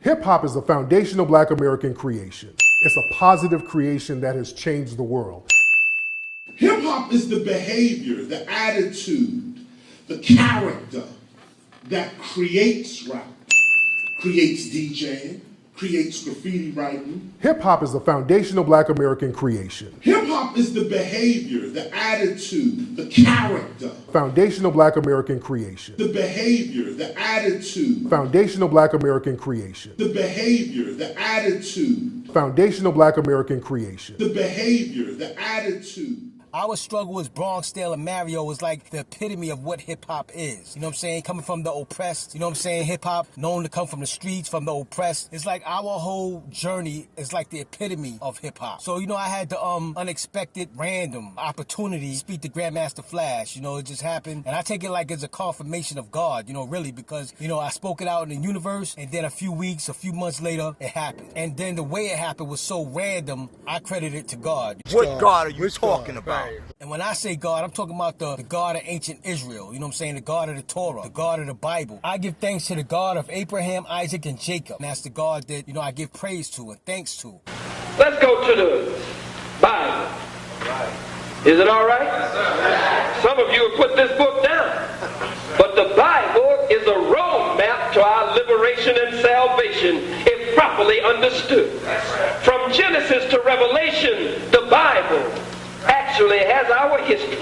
Hip-hop is a foundational Black American creation. It's a positive creation that has changed the world. Hip-hop is the behavior, the attitude, the character that creates rap, creates DJing, creates graffiti writing. Hip-hop is a foundational Black American creation. Hip-hop is the behavior, the attitude, the character. Foundational Black American creation. The behavior, the attitude. Foundational Black American creation. The behavior, the attitude. Foundational Black American creation. The behavior, the attitude. Our struggle with Bronx, Dale, and Mario is like the epitome of what hip-hop is. You know what I'm saying? Coming from the oppressed, you know what I'm saying? Hip-hop, known to come from the streets, from the oppressed. It's like our whole journey is like the epitome of hip-hop. So, you know, I had the unexpected, random opportunity to speak to Grandmaster Flash. You know, it just happened. And I take it like it's a confirmation of God, you know, really, because, you know, I spoke it out in the universe, and then a few months later, it happened. And then the way it happened was so random, I credit it to God. What God are you talking about? And when I say God, I'm talking about the God of ancient Israel. You know what I'm saying? The God of the Torah, the God of the Bible. I give thanks to the God of Abraham, Isaac, and Jacob. And that's the God that, you know, I give praise to and thanks to. Let's go to the Bible. Right. Is it all right? Yes, some of you have put this book down. But the Bible is a roadmap to our liberation and salvation if properly understood. From Genesis to Revelation, the Bible actually has our history.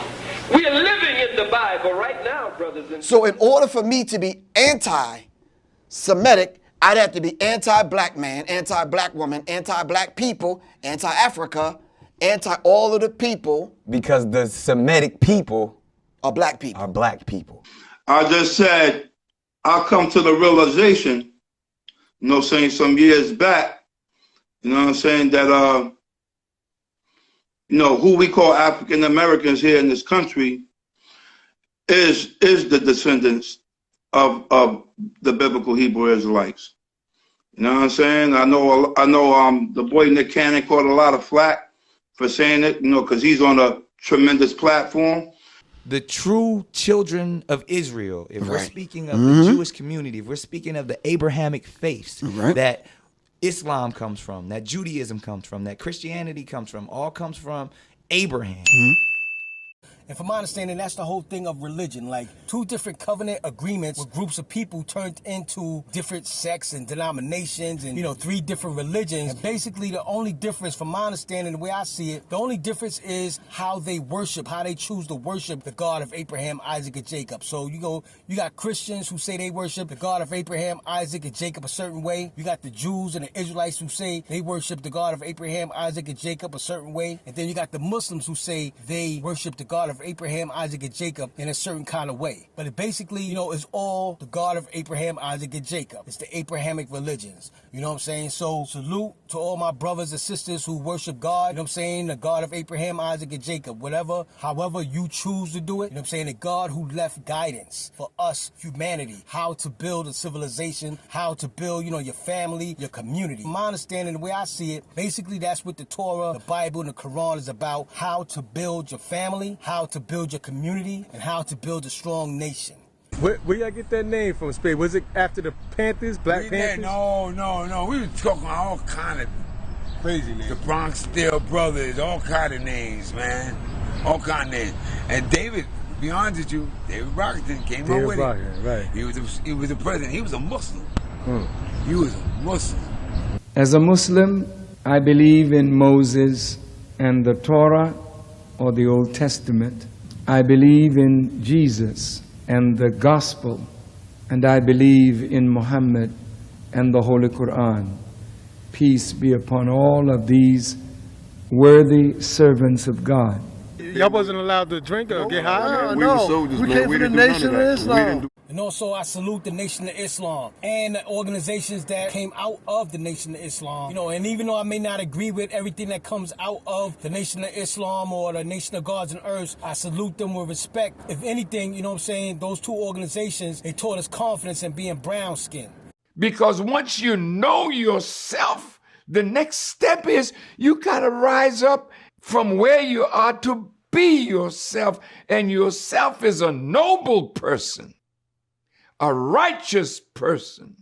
We are living in the Bible right now, brothers and sisters. So in order for me to be anti-Semitic, I'd have to be anti-black man, anti-black woman, anti-black people, anti-Africa, anti-all of the people. Because the Semitic people are black people. I just said, I'll come to the realization, you know, saying some years back, you know what I'm saying, that, you know, who we call African Americans here in this country is the descendants of the biblical Hebrew Israelites. You know what I'm saying? I know the boy Nick Cannon caught a lot of flack for saying it, you know, because he's on a tremendous platform. The true children of Israel, if we're speaking of the Jewish community, if we're speaking of the Abrahamic faiths that Islam comes from, that Judaism comes from, that Christianity comes from, all comes from Abraham. And from my understanding, that's the whole thing of religion. Like, two different covenant agreements with groups of people turned into different sects and denominations and, you know, 3 different religions. And basically, the only difference, from my understanding, the way I see it, the only difference is how they worship, how they choose to worship the God of Abraham, Isaac, and Jacob. So, you got Christians who say they worship the God of Abraham, Isaac, and Jacob a certain way. You got the Jews and the Israelites who say they worship the God of Abraham, Isaac, and Jacob a certain way. And then you got the Muslims who say they worship the God of Abraham, Isaac, and Jacob in a certain kind of way. But it basically, you know, is all the God of Abraham, Isaac, and Jacob. It's the Abrahamic religions. You know what I'm saying? So salute to all my brothers and sisters who worship God. You know what I'm saying? The God of Abraham, Isaac, and Jacob. However you choose to do it. You know what I'm saying? The God who left guidance for us, humanity, how to build a civilization, how to build, you know, your family, your community. My understanding, the way I see it, basically that's what the Torah, the Bible, and the Quran is about. How to build your family, how to build your community, and how to build a strong nation. Where y'all get that name from, Spade? Was it after the Panthers, Black Panthers? No. We were talking all kind of crazy names. The Bronx Steel Brothers, all kind of names, man. All kind of names. And David, to be honest with you, David Rockington came up with it. Right. He was the president. He was a Muslim. He was a Muslim. As a Muslim, I believe in Moses and the Torah, or the Old Testament. I believe in Jesus and the Gospel, and I believe in Muhammad and the Holy Quran. Peace be upon all of these worthy servants of God. Y'all wasn't allowed to drink or get high? No, we came from the Nation of Islam. And also, I salute the Nation of Islam and the organizations that came out of the Nation of Islam. You know, and even though I may not agree with everything that comes out of the Nation of Islam or the Nation of Gods and Earths, I salute them with respect. If anything, you know what I'm saying, those two organizations, they taught us confidence in being brown skinned. Because once you know yourself, the next step is you gotta rise up from where you are to be yourself. And yourself is a noble person, a righteous person,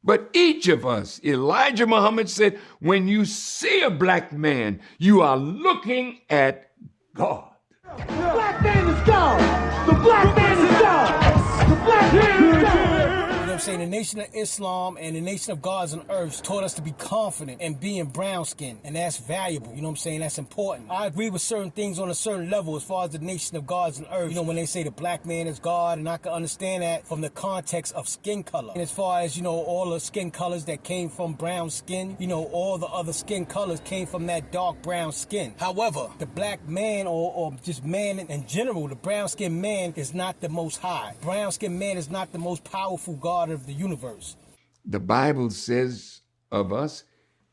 But each of us, Elijah Muhammad said, when you see a black man, you are looking at God. The black man is God. The black man is God. The black man is God. You know what I'm saying? The Nation of Islam and the Nation of Gods and Earths taught us to be confident in being brown skinned, and that's valuable. You know what I'm saying? That's important. I agree with certain things on a certain level as far as the Nation of Gods and Earths. You know, when they say the black man is God, and I can understand that from the context of skin color. And as far as, you know, all the skin colors that came from brown skin, you know, all the other skin colors came from that dark brown skin. However, the black man or just man in general, the brown skinned man is not the most high. Brown skinned man is not the most powerful God of the universe. The Bible says of us,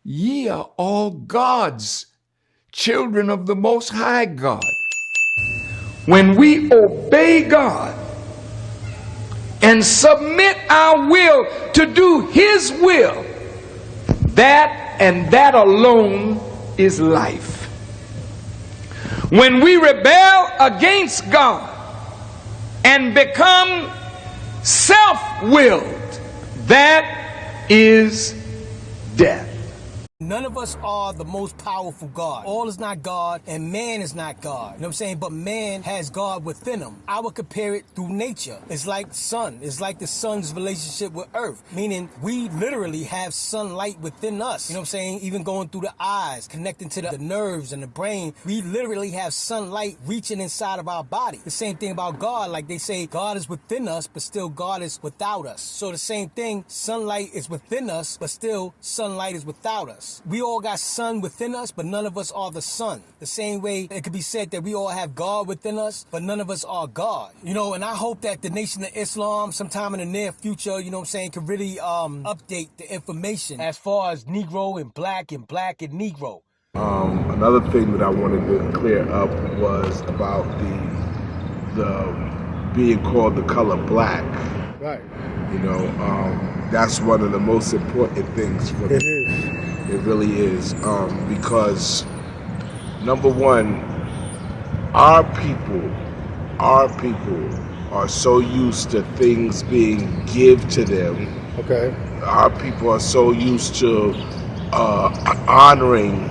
ye are all gods, children of the Most High God. When we obey God and submit our will to do His will, that and that alone is life. When we rebel against God and become self-willed, that is death. None of us are the most powerful God. All is not God, and man is not God. You know what I'm saying? But man has God within him. I would compare it through nature. It's like sun. It's like the sun's relationship with earth. Meaning, we literally have sunlight within us. You know what I'm saying? Even going through the eyes, connecting to the nerves and the brain. We literally have sunlight reaching inside of our body. The same thing about God. Like they say, God is within us, but still God is without us. So the same thing, sunlight is within us, but still sunlight is without us. We all got sun within us, but none of us are the sun. The same way it could be said that we all have God within us, but none of us are God. You know, and I hope that the Nation of Islam sometime in the near future, you know what I'm saying, can really update the information as far as Negro and black Negro. Another thing that I wanted to clear up was about the being called the color black. Right. You know, that's one of the most important things for me. It really is, because number one, our people are so used to things being given to them. Okay. Our people are so used to honoring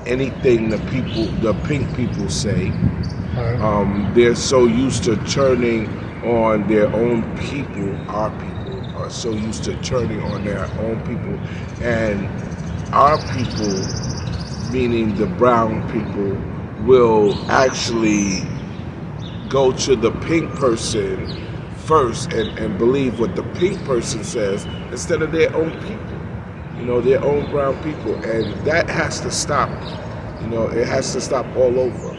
anything the pink people say. Right. They're so used to turning on their own people. Our people are so used to turning on their own people, and our people, meaning the brown people, will actually go to the pink person first and believe what the pink person says instead of their own people, you know, their own brown people. And that has to stop. You know, it has to stop all over.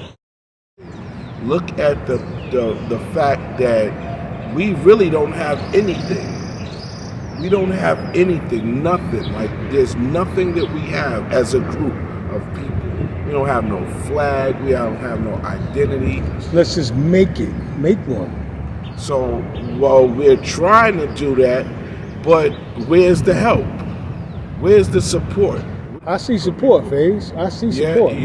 Look at the fact that we really don't have anything. We don't have anything, nothing. Like, there's nothing that we have as a group of people. We don't have no flag. We don't have no identity. Let's just make one. So, well, we're trying to do that, but where's the help? Where's the support? I see support, FaZe. I see support.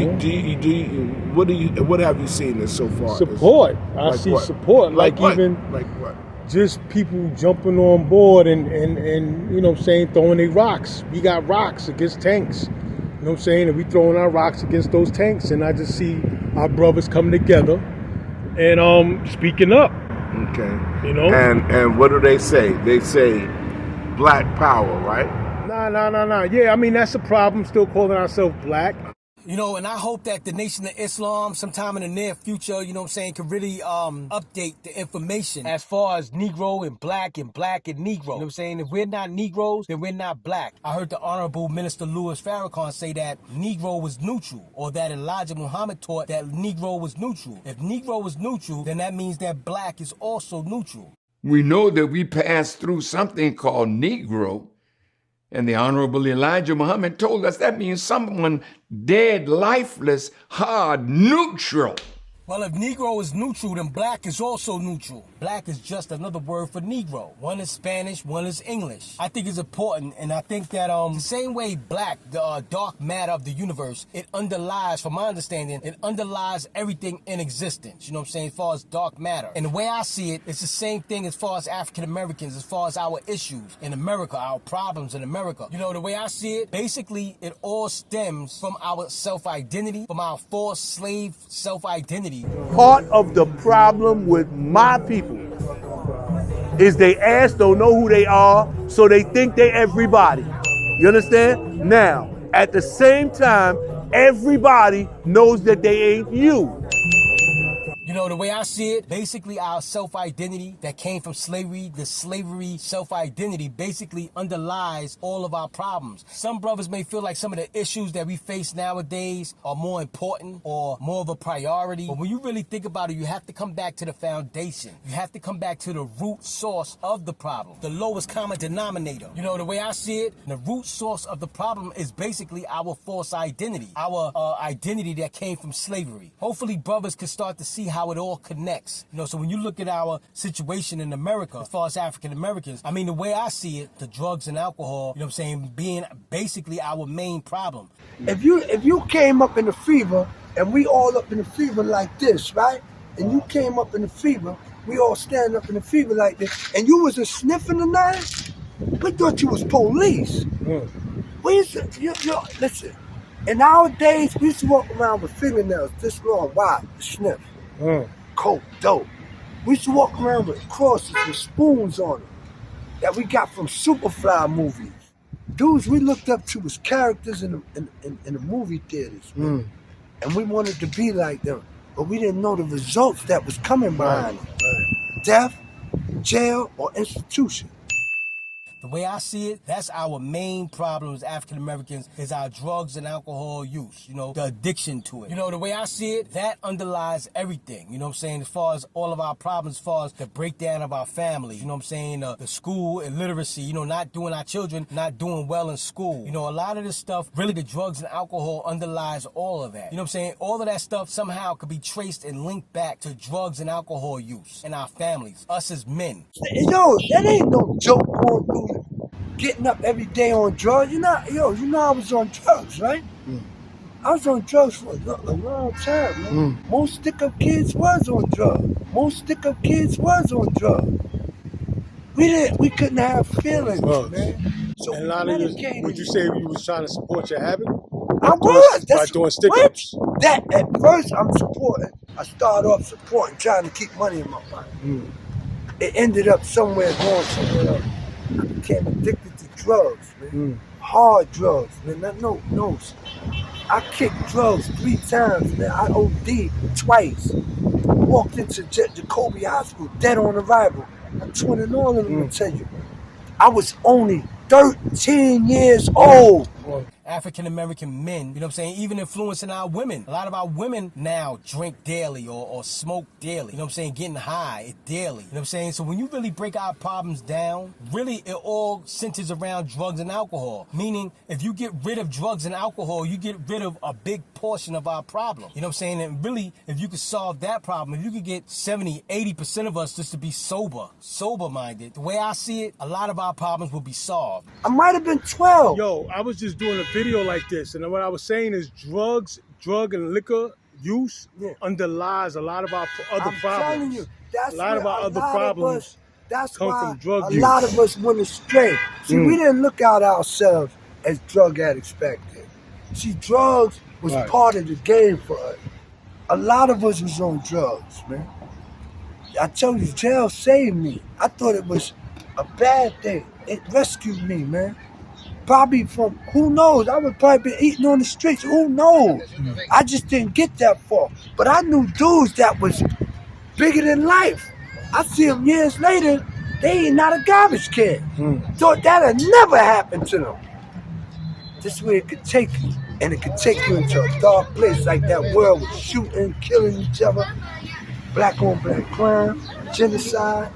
What have you seen this so far? Support. I like see what? support. Like what? Even like what? Just people jumping on board and you know what I'm saying, throwing their rocks. We got rocks against tanks. You know what I'm saying? And we throwing our rocks against those tanks, and I just see our brothers coming together and speaking up. Okay. You know? And what do they say? They say black power, right? Nah. Yeah, I mean, that's a problem, still calling ourselves black. You know, and I hope that the Nation of Islam sometime in the near future, you know what I'm saying, can really update the information as far as Negro and black Negro. You know what I'm saying? If we're not Negroes, then we're not black. I heard the Honorable Minister Louis Farrakhan say that Negro was neutral, or that Elijah Muhammad taught that Negro was neutral. If Negro was neutral, then that means that black is also neutral. We know that we passed through something called Negro, and the Honorable Elijah Muhammad told us that means someone dead, lifeless, hard, neutral. Well, if Negro is neutral, then black is also neutral. Black is just another word for Negro. One is Spanish, one is English. I think it's important, and I think that the same way black, the dark matter of the universe, it underlies, from my understanding, it underlies everything in existence. You know what I'm saying? As far as dark matter. And the way I see it, it's the same thing as far as African Americans, as far as our issues in America, our problems in America. You know, the way I see it, basically, it all stems from our self-identity, from our forced slave self-identity. Part of the problem with my people is they ass don't know who they are, so they think they everybody. You understand? Now, at the same time, everybody knows that they ain't you. You know, the way I see it, basically our self-identity that came from slavery, the slavery self-identity basically underlies all of our problems. Some brothers may feel like some of the issues that we face nowadays are more important or more of a priority. But when you really think about it, you have to come back to the foundation. You have to come back to the root source of the problem, the lowest common denominator. You know, the way I see it, the root source of the problem is basically our false identity, our identity that came from slavery. Hopefully brothers can start to see how it all connects. You know, so when you look at our situation in America, as far as African Americans, I mean, the way I see it, the drugs and alcohol, you know what I'm saying, being basically our main problem. If you came up in the fever, and we all up in the fever like this, right? And you came up in the fever, we all stand up in the fever like this, and you was a sniffing the night, we thought you was police. We used to, listen, in our days, we used to walk around with fingernails this long. Why? Sniff. Coke, dope. We used to walk around with crosses with spoons on them that we got from Superfly movies. Dudes we looked up to was characters in the movie theaters, man. And we wanted to be like them, but we didn't know the results that was coming behind them. Death, jail, or institution. The way I see it, that's our main problem as African Americans is our drugs and alcohol use, you know, the addiction to it. You know, the way I see it, that underlies everything, you know what I'm saying, as far as all of our problems, as far as the breakdown of our family, you know what I'm saying, the school illiteracy, you know, not doing our children, not doing well in school. You know, a lot of this stuff, really the drugs and alcohol underlies all of that. You know what I'm saying? All of that stuff somehow could be traced and linked back to drugs and alcohol use in our families, us as men. Yo, that ain't no joke going through getting up every day on drugs. You know I was on drugs, right? I was on drugs for a long time, man. Most stick-up kids was on drugs. We couldn't have feelings, man. So and a lot of this, would you say you was trying to support your habit? I was. By doing stick-ups. That at first I'm supporting. I started off supporting, trying to keep money in my pocket. It ended up going somewhere else. I became addicted to drugs, man. Hard drugs, man. No. I kicked drugs 3 times, man. I OD'd twice. Walked into Jacoby Hospital, dead on arrival. I'm 20 and all of them to tell you. I was only 13 years old. African American men, you know what I'm saying, even influencing our women. A lot of our women now drink daily or smoke daily, you know what I'm saying, getting high daily, you know what I'm saying? So when you really break our problems down, really it all centers around drugs and alcohol. Meaning, if you get rid of drugs and alcohol, you get rid of a big portion of our problem. You know what I'm saying? And really, if you could solve that problem, if you could get 70, 80% of us just to be sober-minded, the way I see it, a lot of our problems will be solved. I might have been 12. Yo, I was just doing a video like this, and what I was saying is drug and liquor use underlies a lot of our other problems. I'm telling you, that's a lot of our other problems come from drug use. A lot of us went astray. See, we didn't look at ourselves as drug addicts back then. See, drugs was part of the game for us. A lot of us was on drugs, man. I tell you, jail saved me. I thought it was a bad thing. It rescued me, man. Probably from, who knows? I would probably be eating on the streets. Who knows? I just didn't get that far. But I knew dudes that was bigger than life. I see them years later, they ain't not a garbage can. Thought that'd never happen to them. This way it could take you. And it could take you into a dark place like that world with shooting, killing each other, black on black crime, genocide.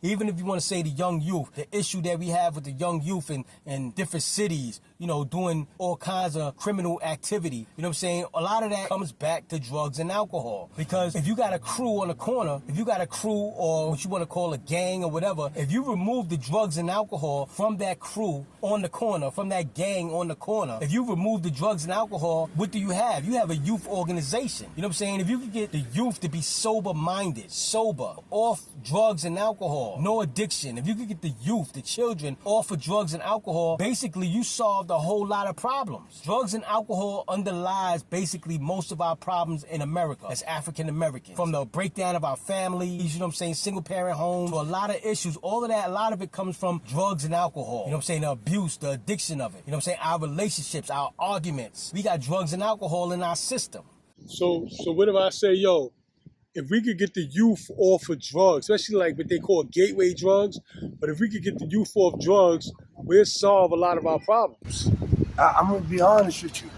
even if you want to say the young youth, the issue that we have with the young youth in different cities, you know, doing all kinds of criminal activity, you know what I'm saying? A lot of that comes back to drugs and alcohol. Because if you got a crew on the corner, if you got a crew or what you want to call a gang or whatever, if you remove the drugs and alcohol from that crew on the corner, from that gang on the corner, if you remove the drugs and alcohol, what do you have? You have a youth organization. You know what I'm saying? If you could get the youth to be sober-minded, sober, off drugs and alcohol, no addiction, if you could get the youth, the children, off of drugs and alcohol, basically you solved a whole lot of problems. Drugs and alcohol underlies basically most of our problems in America as African Americans. From the breakdown of our families, you know what I'm saying, single parent homes, to a lot of issues, all of that, a lot of it comes from drugs and alcohol. You know what I'm saying, the abuse, the addiction of it. You know what I'm saying, our relationships, our arguments. We got drugs and alcohol in our system. So what if I say, yo, if we could get the youth off of drugs, especially like what they call gateway drugs, but if we could get the youth off drugs, we'll solve a lot of our problems. I'm gonna be honest with you.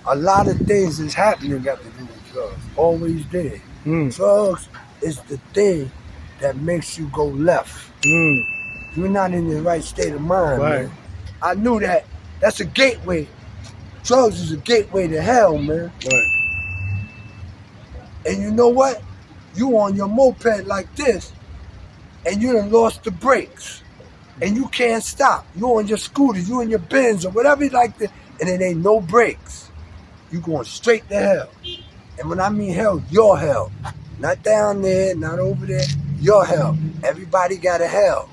A lot of things is happening got to do with drugs. Always did. Drugs is the thing that makes you go left. You're not in the right state of mind, man. I knew that. That's a gateway. Drugs is a gateway to hell, man. And you know what? You on your moped like this, and you done lost the brakes. And you can't stop. You on your scooter, you in your Benz or whatever you like that, and it ain't no brakes. You going straight to hell. And when I mean hell, your hell. Not down there, not over there, your hell. Everybody got a hell,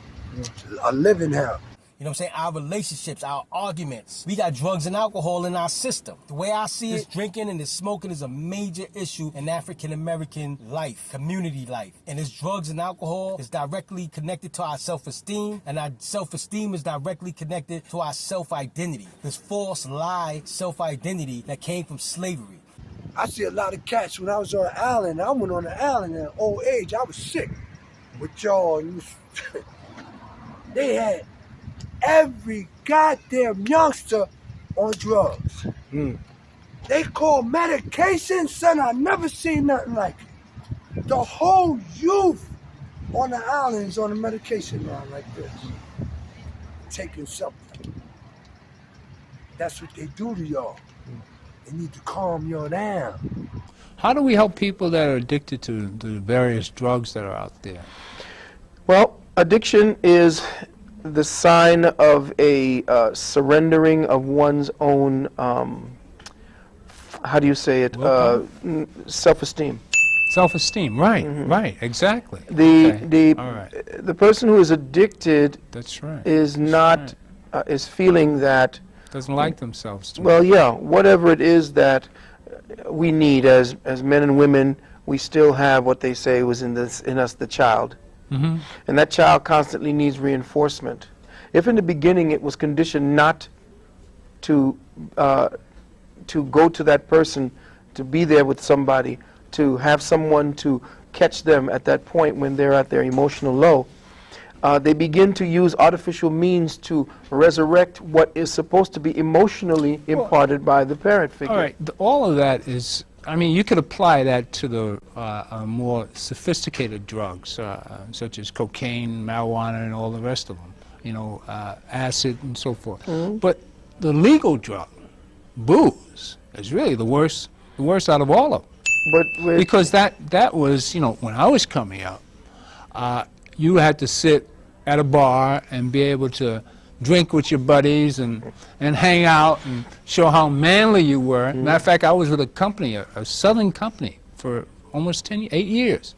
a living hell. You know what I'm saying? Our relationships, our arguments. We got drugs and alcohol in our system. The way I see it, drinking and smoking is a major issue in African American life, community life. And this drugs and alcohol is directly connected to our self-esteem, and our self-esteem is directly connected to our self-identity. This false lie self-identity that came from slavery. I see a lot of cats when I was on the island. I went on the island at an old age. I was sick with y'all. They had every goddamn youngster on drugs. They call medication, son. I never seen nothing like it. The whole youth on the island is on a medication now like this. Taking something. That's what they do to y'all. They need to calm y'all down. How do we help people that are addicted to the various drugs that are out there? Well, addiction is the sign of a surrendering of one's own, how do you say it, self-esteem. Self-esteem, right, right, exactly. The person who is addicted That's right. is not, is feeling that, doesn't like themselves too well, yeah, whatever it is that we need as men and women, we still have what they say was in us, the child. And that child constantly needs reinforcement. If in the beginning it was conditioned not to go to that person, to be there with somebody, to have someone to catch them at that point when they're at their emotional low, they begin to use artificial means to resurrect what is supposed to be emotionally imparted by the parent figure. All right, all of that is, I mean, you could apply that to the more sophisticated drugs, such as cocaine, marijuana, and all the rest of them, you know, acid and so forth. But the legal drug, booze, is really the worst out of all of them. Because that was, you know, when I was coming up, you had to sit at a bar and be able to drink with your buddies and hang out and show how manly you were. Matter of fact, I was with a company, a southern company, for almost 8 years.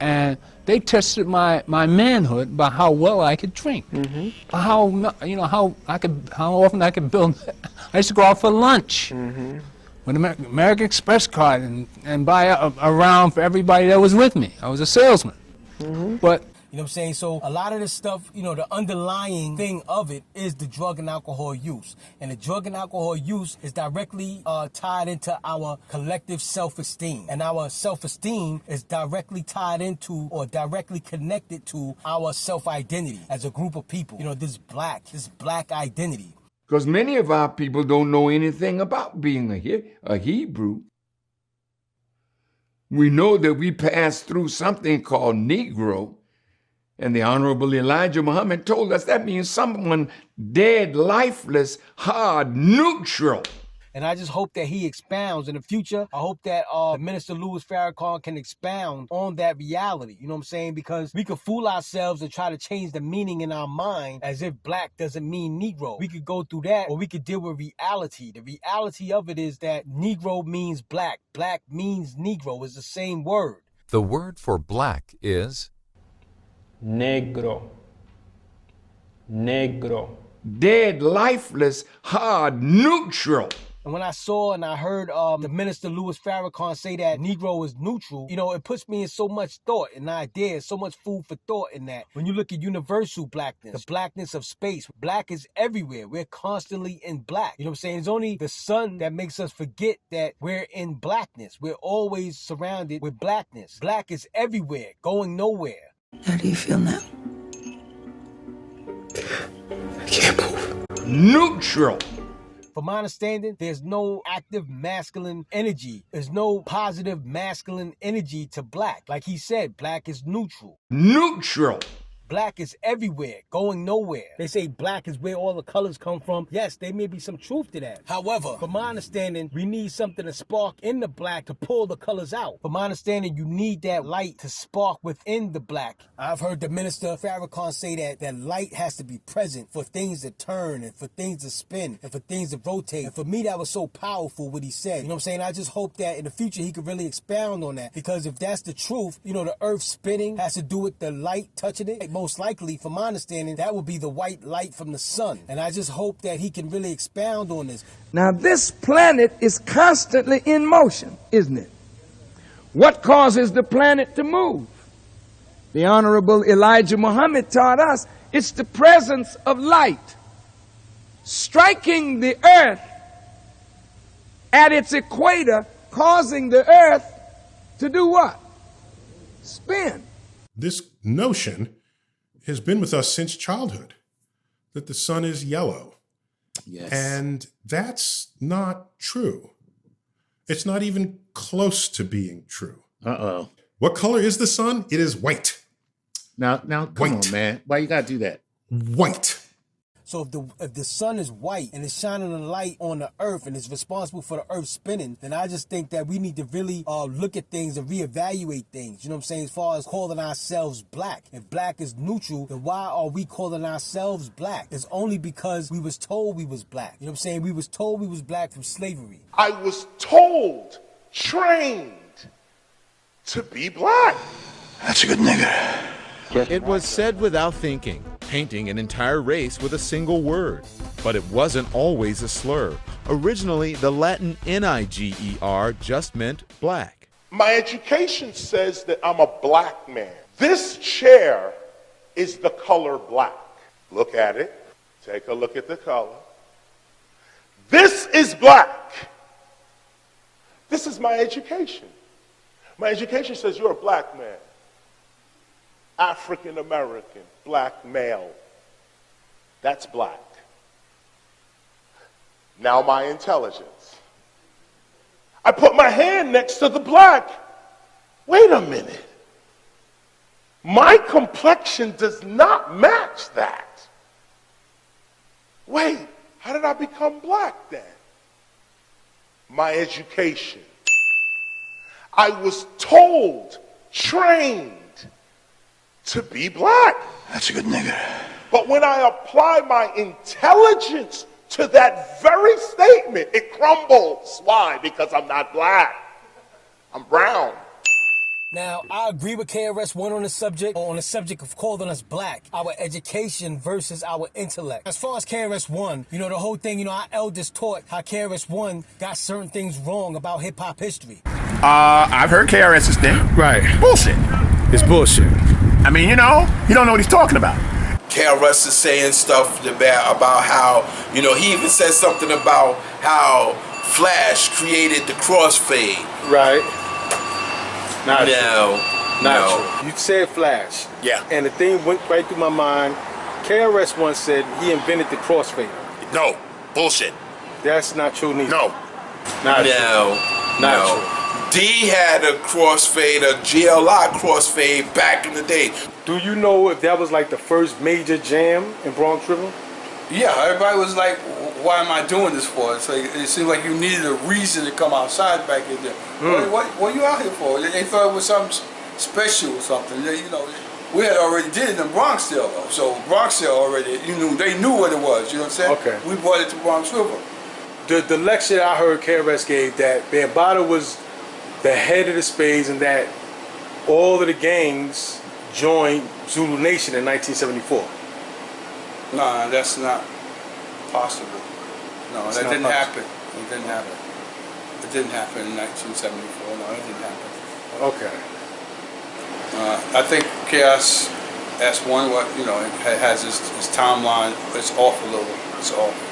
And they tested my manhood by how well I could drink, how often I could build. I used to go out for lunch with an American Express card and buy a round for everybody that was with me. I was a salesman. But you know what I'm saying? So a lot of this stuff, you know, the underlying thing of it is the drug and alcohol use. And the drug and alcohol use is directly tied into our collective self-esteem. And our self-esteem is directly tied into or directly connected to our self-identity as a group of people. You know, this black identity. Because many of our people don't know anything about being a Hebrew. We know that we pass through something called Negro, And the Honorable Elijah Muhammad told us that means someone dead, lifeless, hard, neutral. And I just hope that he expounds in the future. I hope that Minister Louis Farrakhan can expound on that reality. You know what I'm saying? Because we could fool ourselves and try to change the meaning in our mind as if black doesn't mean Negro. We could go through that, or we could deal with reality. The reality of it is that Negro means black. Black means Negro. It's the same word. The word for black is negro. Negro. Dead, lifeless, hard, neutral. And when I saw and I heard the Minister Louis Farrakhan say that Negro is neutral, you know, it puts me in so much thought and ideas, so much food for thought in that. When you look at universal blackness, the blackness of space, black is everywhere. We're constantly in black. You know what I'm saying? It's only the sun that makes us forget that we're in blackness. We're always surrounded with blackness. Black is everywhere, going nowhere. How do you feel now? I can't move. Neutral. From my understanding, there's no active masculine energy. There's no positive masculine energy to black. Like he said, black is neutral. Neutral. Black is everywhere, going nowhere. They say black is where all the colors come from. Yes, there may be some truth to that. However, from my understanding, we need something to spark in the black to pull the colors out. From my understanding, you need that light to spark within the black. I've heard the Minister Farrakhan say that light has to be present for things to turn and for things to spin and for things to rotate. And for me, that was so powerful what he said. You know what I'm saying? I just hope that in the future he could really expound on that. Because if that's the truth, you know, the earth spinning has to do with the light touching it. Most likely, from my understanding, that would be the white light from the sun. And I just hope that he can really expound on this. Now, this planet is constantly in motion, isn't it? What causes the planet to move? The Honorable Elijah Muhammad taught us it's the presence of light striking the earth at its equator, causing the earth to do what? Spin. This notion has been with us since childhood, that the sun is yellow. Yes. And that's not true. It's not even close to being true. Uh-oh. What color is the sun? It is white. Now, come on, man. Why you gotta do that? White. So if the sun is white and it's shining a light on the earth and is responsible for the earth spinning, then I just think that we need to really look at things and reevaluate things. You know what I'm saying? As far as calling ourselves black. If black is neutral, then why are we calling ourselves black? It's only because we was told we was black. You know what I'm saying? We was told we was black from slavery. I was told, trained to be black. That's a good nigger. It was said without thinking, painting an entire race with a single word. But it wasn't always a slur. Originally, the Latin niger just meant black. My education says that I'm a black man. This chair is the color black. Look at it. Take a look at the color. This is black. This is my education. My education says you're a black man. African American, black male. That's black. Now my intelligence. I put my hand next to the black. Wait a minute. My complexion does not match that. Wait, how did I become black then? My education. I was told, trained to be black. That's a good nigger. But when I apply my intelligence to that very statement, it crumbles. Why? Because I'm not black. I'm brown. Now, I agree with KRS-One on the subject of calling us black, our education versus our intellect. As far as KRS-One, you know, the whole thing, you know, our elders taught how KRS-One got certain things wrong about hip-hop history. I've heard KRS's thing. Right. Bullshit. It's bullshit. I mean, you know, you don't know what he's talking about. KRS is saying stuff about how, you know, he even said something about how Flash created the crossfade. Right. Not No. true. You said Flash. Yeah. And the thing went right through my mind. KRS once said he invented the crossfader. No. Bullshit. That's not true neither. No. Not true. No. Not true. D had a crossfade, a GLI crossfade back in the day. Do you know if that was like the first major jam in Bronx River? Yeah, everybody was like, why am I doing this for? It's like, it seemed like you needed a reason to come outside back in there. What are you out here for? They thought it was something special or something. You know, we had already did it in Bronxdale though. So Bronxdale already, they knew what it was, you know what I'm saying? Okay. We brought it to Bronx River. The lecture I heard KRS gave that Bambaataa was the head of the Spades and that all of the gangs joined Zulu Nation in 1974. Nah, that's not possible. No, that didn't happen. It didn't happen. It didn't happen in 1974. No, it didn't happen. Okay. I think Chaos S1, it has his timeline. It's off a little. It's off.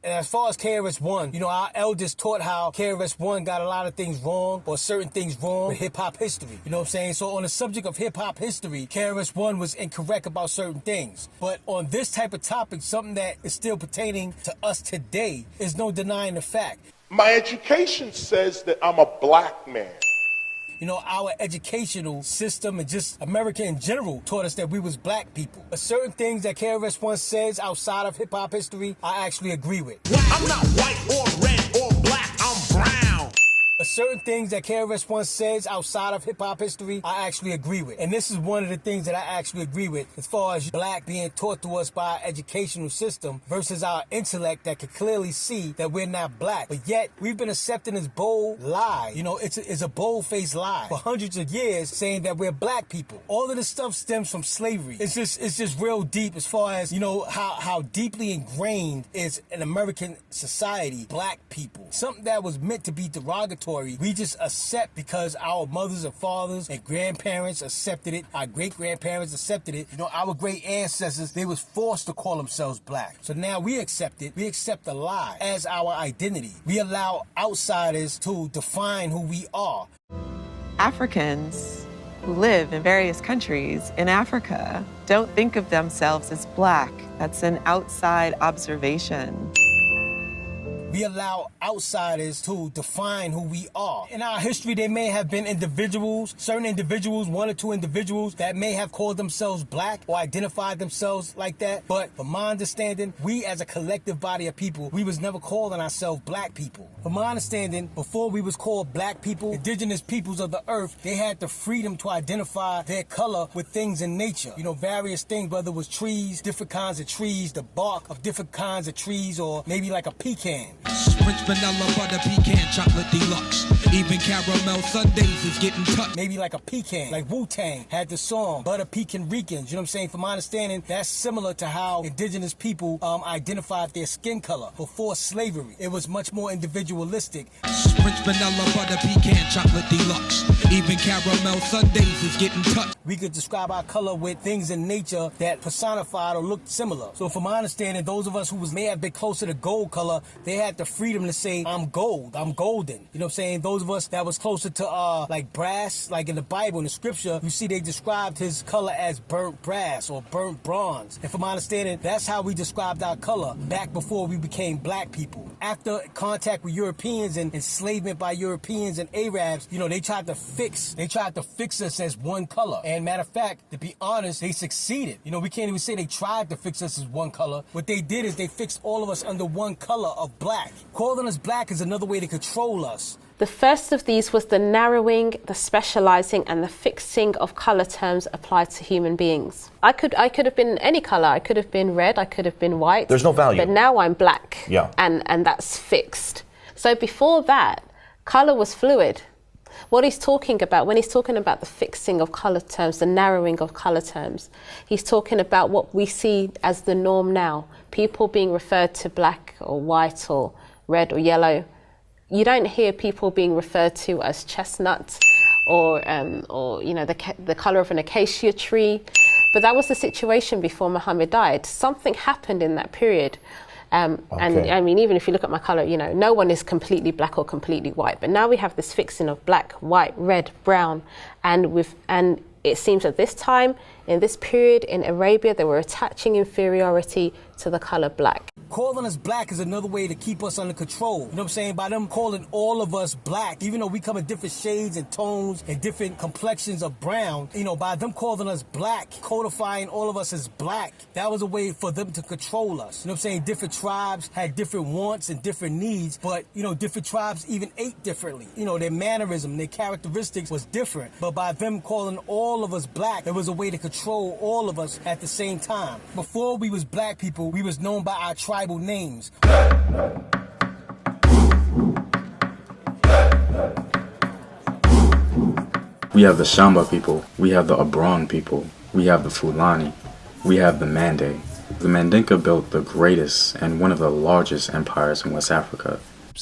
And as far as KRS-One, our elders taught how KRS-One got a lot of things wrong or certain things wrong with hip-hop history. You know what I'm saying? So on the subject of hip-hop history, KRS-One was incorrect about certain things. But on this type of topic, something that is still pertaining to us today, is no denying the fact. My education says that I'm a black man. Our educational system and just America in general taught us that we was black people. But certain things that KRS-One says outside of hip-hop history, I actually agree with. I'm not white or red or black, I'm brown. But certain things that KRS-One says outside of hip-hop history, I actually agree with. And this is one of the things that I actually agree with as far as black being taught to us by our educational system versus our intellect that could clearly see that we're not black. But yet, we've been accepting this bold lie. It's a bold-faced lie for hundreds of years saying that we're black people. All of this stuff stems from slavery. It's just real deep as far as, how deeply ingrained is in American society, black people. Something that was meant to be derogatory, we just accept because our mothers and fathers and grandparents accepted it. Our great-grandparents accepted it. Our great ancestors, they was forced to call themselves black. So now we accept it. We accept the lie as our identity. We allow outsiders to define who we are. Africans who live in various countries in Africa don't think of themselves as black. That's an outside observation. We allow outsiders to define who we are. In our history, there may have been certain individuals, one or two individuals that may have called themselves black or identified themselves like that. But from my understanding, we as a collective body of people, we was never calling ourselves black people. From my understanding, before we was called black people, indigenous peoples of the earth, they had the freedom to identify their color with things in nature. Various things, whether it was trees, different kinds of trees, the bark of different kinds of trees, or maybe like a pecan. French vanilla, butter, pecan, chocolate deluxe. Even caramel sundaes is getting touched. Maybe like a pecan, like Wu-Tang had the song Butter Pecan Ricans. You know what I'm saying? From my understanding, that's similar to how indigenous people identified their skin color before slavery. It was much more individualistic. French vanilla, butter, pecan, chocolate deluxe. Even caramel sundaes is getting touched. We could describe our color with things in nature that personified or looked similar. So from my understanding, those of us who may have been closer to gold color, they had the freedom to say, I'm gold, I'm golden. You know what I'm saying? Those of us that was closer to like brass, like in the Bible, in the scripture, you see they described his color as burnt brass or burnt bronze. And from my understanding, that's how we described our color back before we became black people. After contact with Europeans and enslavement by Europeans and Arabs, they tried to fix us as one color. And matter of fact, to be honest, they succeeded. We can't even say they tried to fix us as one color. What they did is they fixed all of us under one color of black. Calling us black is another way to control us. The first of these was the narrowing, the specializing, and the fixing of color terms applied to human beings. I could have been any color. I could have been red. I could have been white. There's no value. But now I'm black. Yeah. And that's fixed. So before that, color was fluid. What he's talking about, when he's talking about the fixing of color terms, the narrowing of color terms, he's talking about what we see as the norm now. People being referred to black or white or red or yellow. You don't hear people being referred to as chestnut or the color of an acacia tree. But that was the situation before Muhammad died. Something happened in that period. And I mean, even if you look at my color, no one is completely black or completely white. But now we have this fixing of black, white, red, brown. And it seems at this time, in this period in Arabia, they were attaching inferiority to the color black. calling us black is another way to keep us under control. You know what I'm saying? By them calling all of us black, even though we come in different shades and tones and different complexions of brown, you know, by them calling us black, codifying all of us as black, that was a way for them to control us. You know what I'm saying? Different tribes had different wants and different needs, but, you know, different tribes even ate differently. You know, their mannerism, their characteristics was different. But by them calling all of us black, it was a way to control all of us at the same time. Before we was black people, we was known by our tribal names. We have the Shamba people, we have the Abron people, we have the Fulani, we have the Mande. The Mandinka built the greatest and one of the largest empires in West Africa.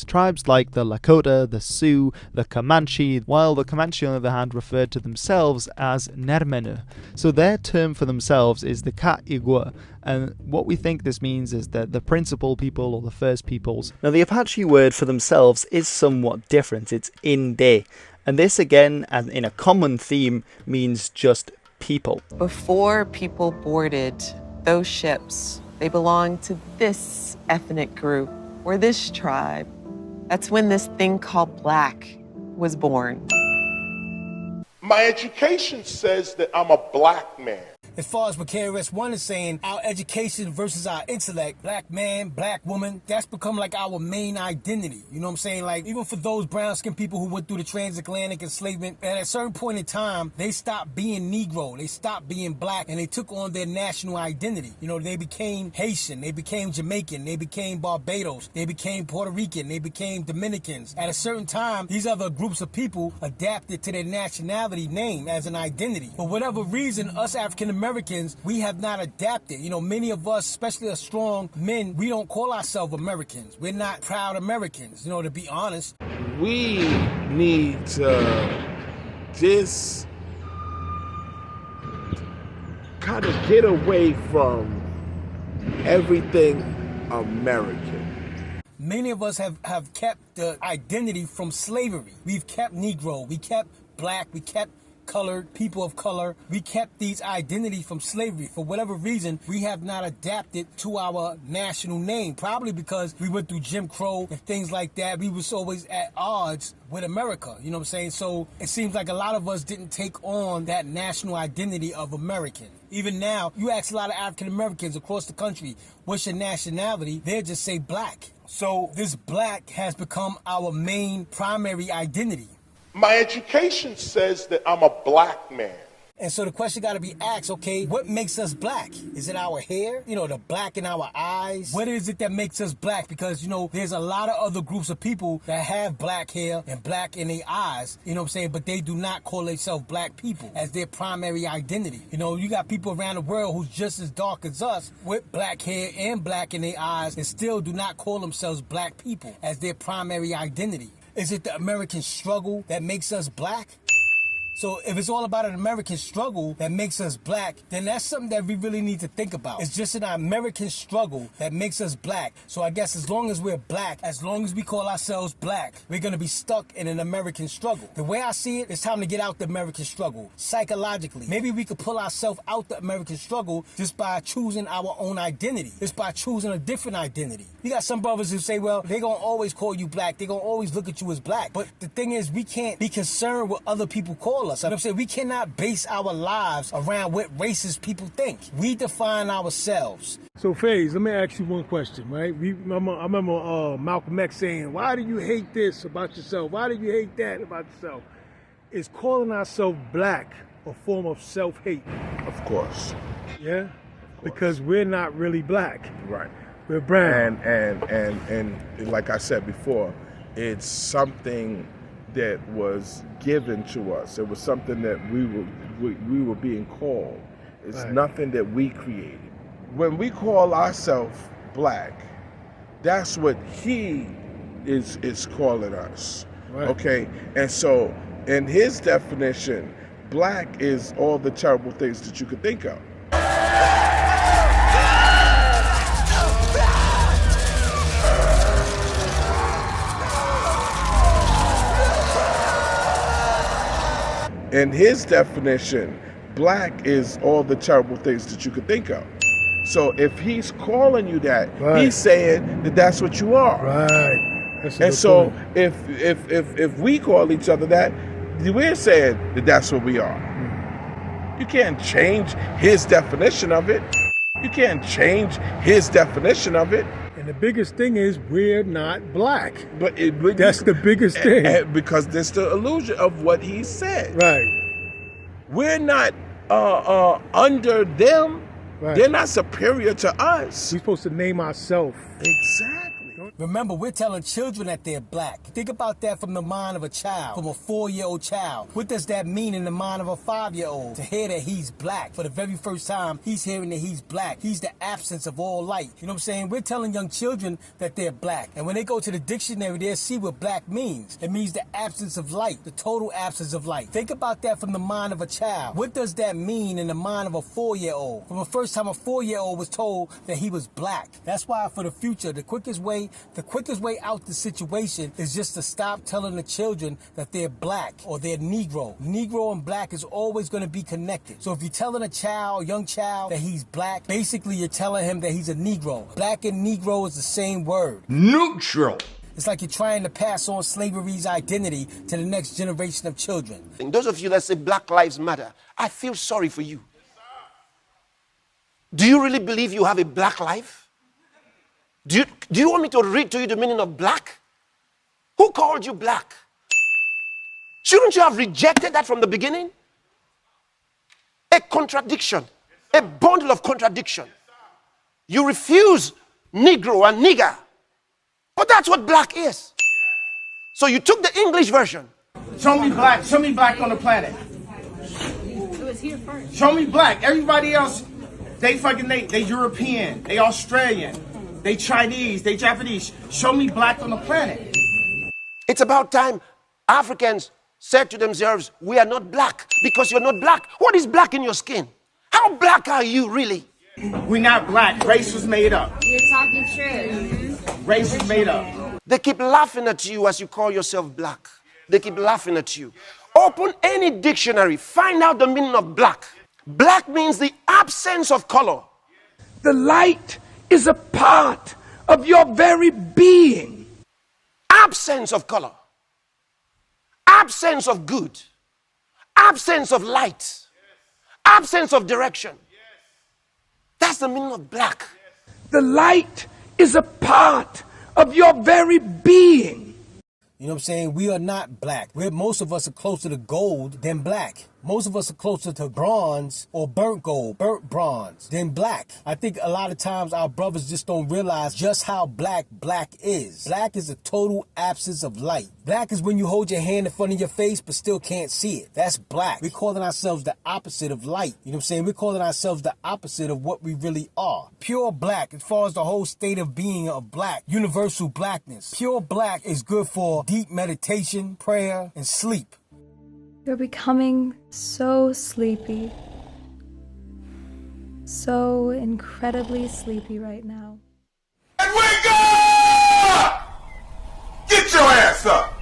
Tribes like the Lakota, the Sioux, the Comanche, while the Comanche on the other hand referred to themselves as Nermenu. So their term for themselves is the Ka-Igwa, and what we think this means is that the principal people or the first peoples. Now the Apache word for themselves is somewhat different, it's Inde, and this again, and in a common theme, means just people. Before people boarded those ships, they belonged to this ethnic group or this tribe. That's when this thing called black was born. My education says that I'm a black man. As far as what KRS-One is saying, our education versus our intellect, black man, black woman, that's become like our main identity. You know what I'm saying? Like, even for those brown-skinned people who went through the transatlantic enslavement, at a certain point in time, they stopped being Negro, they stopped being black, and they took on their national identity. You know, they became Haitian, they became Jamaican, they became Barbados, they became Puerto Rican, they became Dominicans. At a certain time, these other groups of people adapted to their nationality name as an identity. For whatever reason, us African Americans, we have not adapted. You know, many of us, especially us strong men, we don't call ourselves Americans. We're not proud Americans, you know, to be honest. We need to just kind of get away from everything American. Many of us have kept the identity from slavery. We've kept Negro, we kept black, we kept colored, people of color. We kept these identities from slavery. For whatever reason, we have not adapted to our national name, probably because we went through Jim Crow and things like that. We was always at odds with America, you know what I'm saying? So it seems like a lot of us didn't take on that national identity of American. Even now, you ask a lot of African Americans across the country, what's your nationality? They'll just say black. So this black has become our main primary identity. My education says that I'm a black man. And so the question got to be asked, okay, what makes us black? Is it our hair? You know, the black in our eyes? What is it that makes us black? Because, you know, there's a lot of other groups of people that have black hair and black in their eyes, you know what I'm saying? But they do not call themselves black people as their primary identity. You know, you got people around the world who's just as dark as us with black hair and black in their eyes and still do not call themselves black people as their primary identity. Is it the American struggle that makes us black? So if it's all about an American struggle that makes us black, then that's something that we really need to think about. It's just an American struggle that makes us black. So I guess as long as we're black, as long as we call ourselves black, we're going to be stuck in an American struggle. The way I see it, it's time to get out the American struggle, psychologically. Maybe we could pull ourselves out the American struggle just by choosing our own identity, just by choosing a different identity. You got some brothers who say, well, they're going to always call you black. They're going to always look at you as black. But the thing is, we can't be concerned with other people call us. You know what I'm saying? We cannot base our lives around what racist people think. We define ourselves. So, FaZe, let me ask you one question, right? I remember Malcolm X saying, why do you hate this about yourself? Why do you hate that about yourself? Is calling ourselves black a form of self-hate? Of course. Yeah? Because we're not really black. Right. We're brown. And like I said before, it's something that was given to us. It was something that we were being called. It's right. Nothing that we created. When we call ourselves black, that's what he is calling us. Right. Okay? And so in his definition, black is all the terrible things that you could think of. In his definition, black is all the terrible things that you could think of. So if he's calling you that, Right. he's saying that that's what you are. Right. That's a And good so point. if we call each other that, we're saying that that's what we are. You can't change his definition of it. You can't change his definition of it. And the biggest thing is we're not black. But that's the biggest thing. Because that's the illusion of what he said. Right. We're not under them. Right. They're not superior to us. We're supposed to name ourselves. Exactly. Remember, we're telling children that they're black. Think about that from the mind of a child, from a 4-year-old child. What does that mean in the mind of a 5-year-old? To hear that he's black. For the very first time, he's hearing that he's black. He's the absence of all light. You know what I'm saying? We're telling young children that they're black. And when they go to the dictionary, they'll see what black means. It means the absence of light, the total absence of light. Think about that from the mind of a child. What does that mean in the mind of a 4-year-old? From the first time a 4-year-old was told that he was black. That's why for the future, the quickest way out the situation is just to stop telling the children that they're black or they're Negro. Negro and black is always going to be connected. So if you're telling a young child that he's black, basically you're telling him that he's a Negro. Black and Negro is the same word. Neutral. It's like you're trying to pass on slavery's identity to the next generation of children. And those of you that say Black Lives Matter, I feel sorry for you. Do you really believe you have a black life? Do you want me to read to you the meaning of black? Who called you black? Shouldn't you have rejected that from the beginning? A contradiction, a bundle of contradiction. You refuse Negro and nigger, but that's what black is. So you took the English version. Show me black on the planet. It was here first. Show me black. Everybody else, they European, they Australian. They Chinese, they Japanese. Show me black on the planet. It's about time Africans said to themselves, we are not black because you're not black. What is black in your skin? How black are you really? We're not black. Race was made up. You're talking true. Race was made up. They keep laughing at you as you call yourself black. They keep laughing at you. Open any dictionary, find out the meaning of black. Black means the absence of color. The light is a part of your very being. Absence of color. Absence of good. Absence of light. Absence of direction. That's the meaning of black. The light is a part of your very being. You know what I'm saying? We are not black. Most of us are closer to gold than black. Most of us are closer to bronze or burnt gold, burnt bronze than black. I think a lot of times our brothers just don't realize just how black is. Black is a total absence of light. Black is when you hold your hand in front of your face but still can't see it. That's black. We're calling ourselves the opposite of light. You know what I'm saying? We're calling ourselves the opposite of what we really are. Pure black, as far as the whole state of being of black, universal blackness. Pure black is good for deep meditation, prayer, and sleep. You're becoming so sleepy. So incredibly sleepy right now. Wake up! Get your ass up!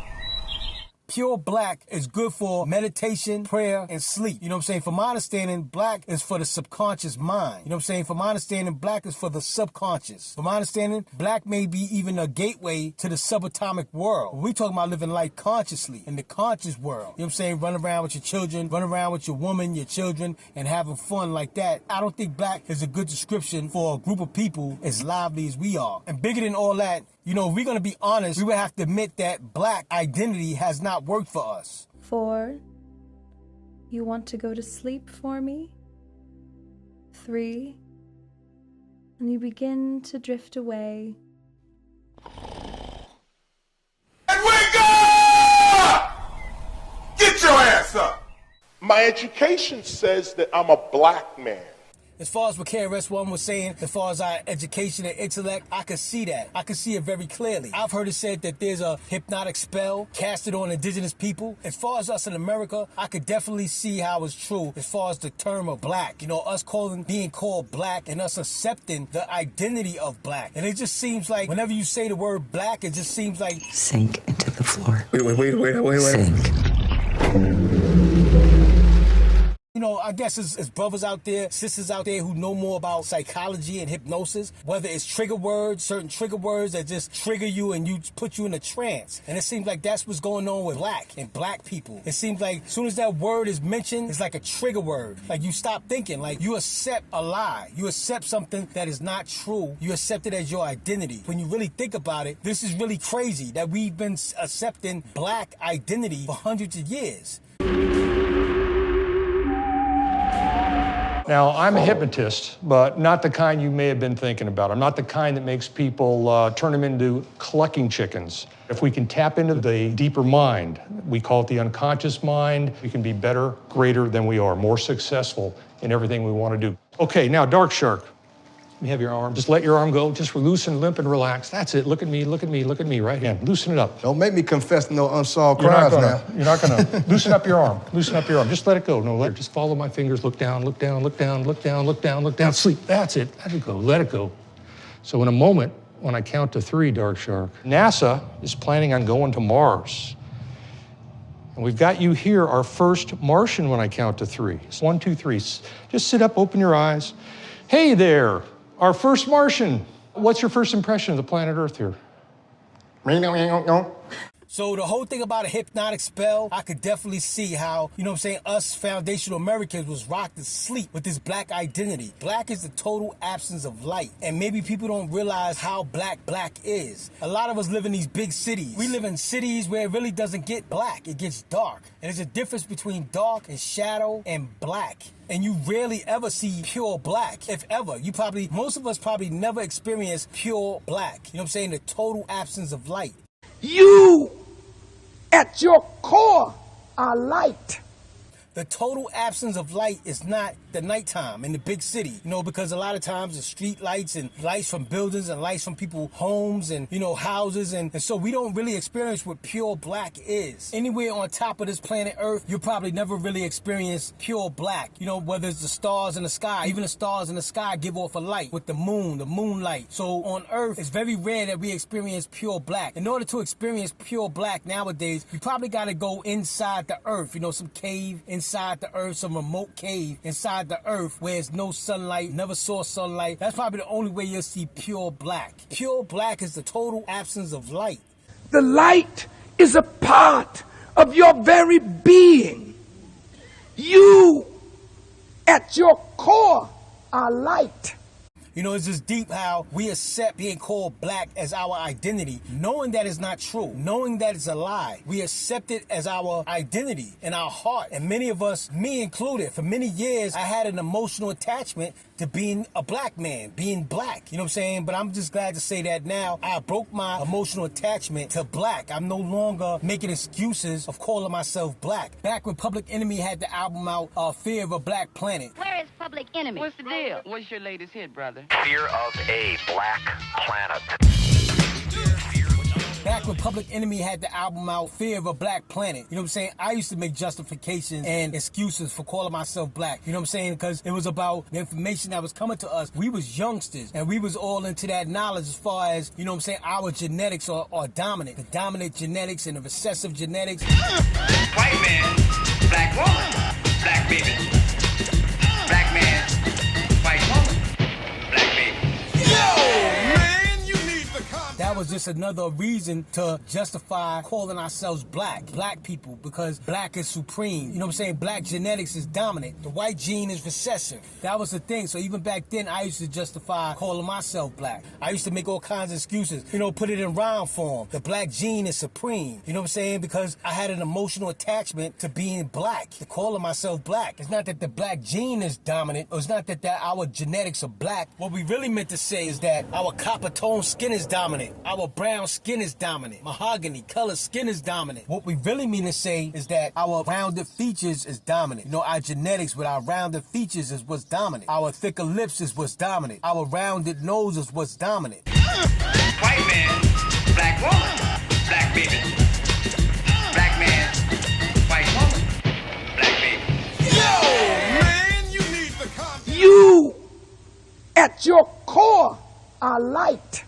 Pure black is good for meditation, prayer, and sleep. You know what I'm saying? From my understanding, black is for the subconscious mind. You know what I'm saying? From my understanding, black is for the subconscious. From my understanding, black may be even a gateway to the subatomic world. We talking about living life consciously in the conscious world. You know what I'm saying? Run around with your children, run around with your woman, your children, and having fun like that. I don't think black is a good description for a group of people as lively as we are. And bigger than all that, you know, if we're going to be honest, we would have to admit that black identity has not worked for us. 4, you want to go to sleep for me? 3, and you begin to drift away. And wake up! Get your ass up! My education says that I'm a black man. As far as what KRS-One was saying, as far as our education and intellect, I could see that. I could see it very clearly. I've heard it said that there's a hypnotic spell casted on indigenous people. As far as us in America, I could definitely see how it's true as far as the term of black. You know, us being called black and us accepting the identity of black. And it just seems like whenever you say the word black, it just seems like... Sink into the floor. Wait. Sink. You know, I guess it's brothers out there, sisters out there who know more about psychology and hypnosis, whether it's trigger words, certain trigger words that just trigger you and you put you in a trance. And it seems like that's what's going on with black and black people. It seems like as soon as that word is mentioned, it's like a trigger word. Like you stop thinking, like you accept a lie. You accept something that is not true. You accept it as your identity. When you really think about it, this is really crazy that we've been accepting black identity for hundreds of years. Now, I'm a hypnotist, but not the kind you may have been thinking about. I'm not the kind that makes people turn them into clucking chickens. If we can tap into the deeper mind, we call it the unconscious mind, we can be better, greater than we are, more successful in everything we want to do. Okay, now, Dark Shark. Let me have your arm. Just let your arm go. Just loosen, limp, and relax. That's it. Look at me, look at me, look at me, right hand. Loosen it up. Don't make me confess no unsolved crimes now. You're not gonna. Loosen up your arm. Loosen up your arm. Just let it go. No, just follow my fingers. Look down, look down, look down, look down, look down, look down. Sleep. That's it. Let it go. Let it go. So in a moment, when I count to 3, Dark Shark, NASA is planning on going to Mars. And we've got you here, our first Martian, when I count to 3. 1, 2, 3. Just sit up, open your eyes. Hey there. Our first Martian. What's your first impression of the planet Earth here? So the whole thing about a hypnotic spell, I could definitely see how, you know what I'm saying, us foundational Americans was rocked to sleep with this black identity. Black is the total absence of light. And maybe people don't realize how black is. A lot of us live in these big cities. We live in cities where it really doesn't get black, it gets dark. And there's a difference between dark and shadow and black. And you rarely ever see pure black, if ever. Most of us probably never experience pure black. You know what I'm saying? The total absence of light. You, at your core, are light. The total absence of light is not the nighttime in the big city, you know, because a lot of times the street lights and lights from buildings and lights from people's homes and, you know, houses. And so we don't really experience what pure black is. Anywhere on top of this planet Earth, you'll probably never really experience pure black. You know, whether it's the stars in the sky, even the stars in the sky give off a light with the moonlight. So on Earth, it's very rare that we experience pure black. In order to experience pure black nowadays, you probably got to go inside the Earth, you know, some cave inside the Earth, some remote cave inside the Earth where there's no sunlight, never saw sunlight. That's probably the only way you'll see pure black. Pure black is the total absence of light. The light is a part of your very being. You, at your core, are light. You know, it's just deep how we accept being called black as our identity, knowing that it's not true, knowing that it's a lie. We accept it as our identity in our heart. And many of us, me included, for many years, I had an emotional attachment to being a black man, being black. You know what I'm saying? But I'm just glad to say that now I broke my emotional attachment to black. I'm no longer making excuses of calling myself black. Back when Public Enemy had the album out, Fear of a Black Planet. Where is Public Enemy? What's the deal? What's your latest hit, brother? Fear of a Black Planet. Back when Public Enemy had the album out, Fear of a Black Planet, you know what I'm saying? I used to make justifications and excuses for calling myself black. You know what I'm saying? Because it was about the information that was coming to us. We was youngsters, and we was all into that knowledge as far as, you know what I'm saying, our genetics are dominant. The dominant genetics and the recessive genetics. White man, black woman, black baby. Black man, white woman, black baby. Yo, man, you need to calm down. That was just another reason to justify calling ourselves black people, because black is supreme. You know what I'm saying? Black genetics is dominant. The white gene is recessive. That was the thing. So even back then, I used to justify calling myself black. I used to make all kinds of excuses, you know, put it in rhyme form. The black gene is supreme. You know what I'm saying? Because I had an emotional attachment to being black, to calling myself black. It's not that the black gene is dominant, or it's not that our genetics are black. What we really meant to say is that our copper tone skin is dominant. Our brown skin is dominant. Mahogany color skin is dominant. What we really mean to say is that our rounded features is dominant. You know, our genetics with our rounded features is what's dominant. Our thicker lips is what's dominant. Our rounded nose is what's dominant. White man, black woman, black baby. Black man, white woman, black baby. Yo, man, you need to calm down. You, at your core, are light.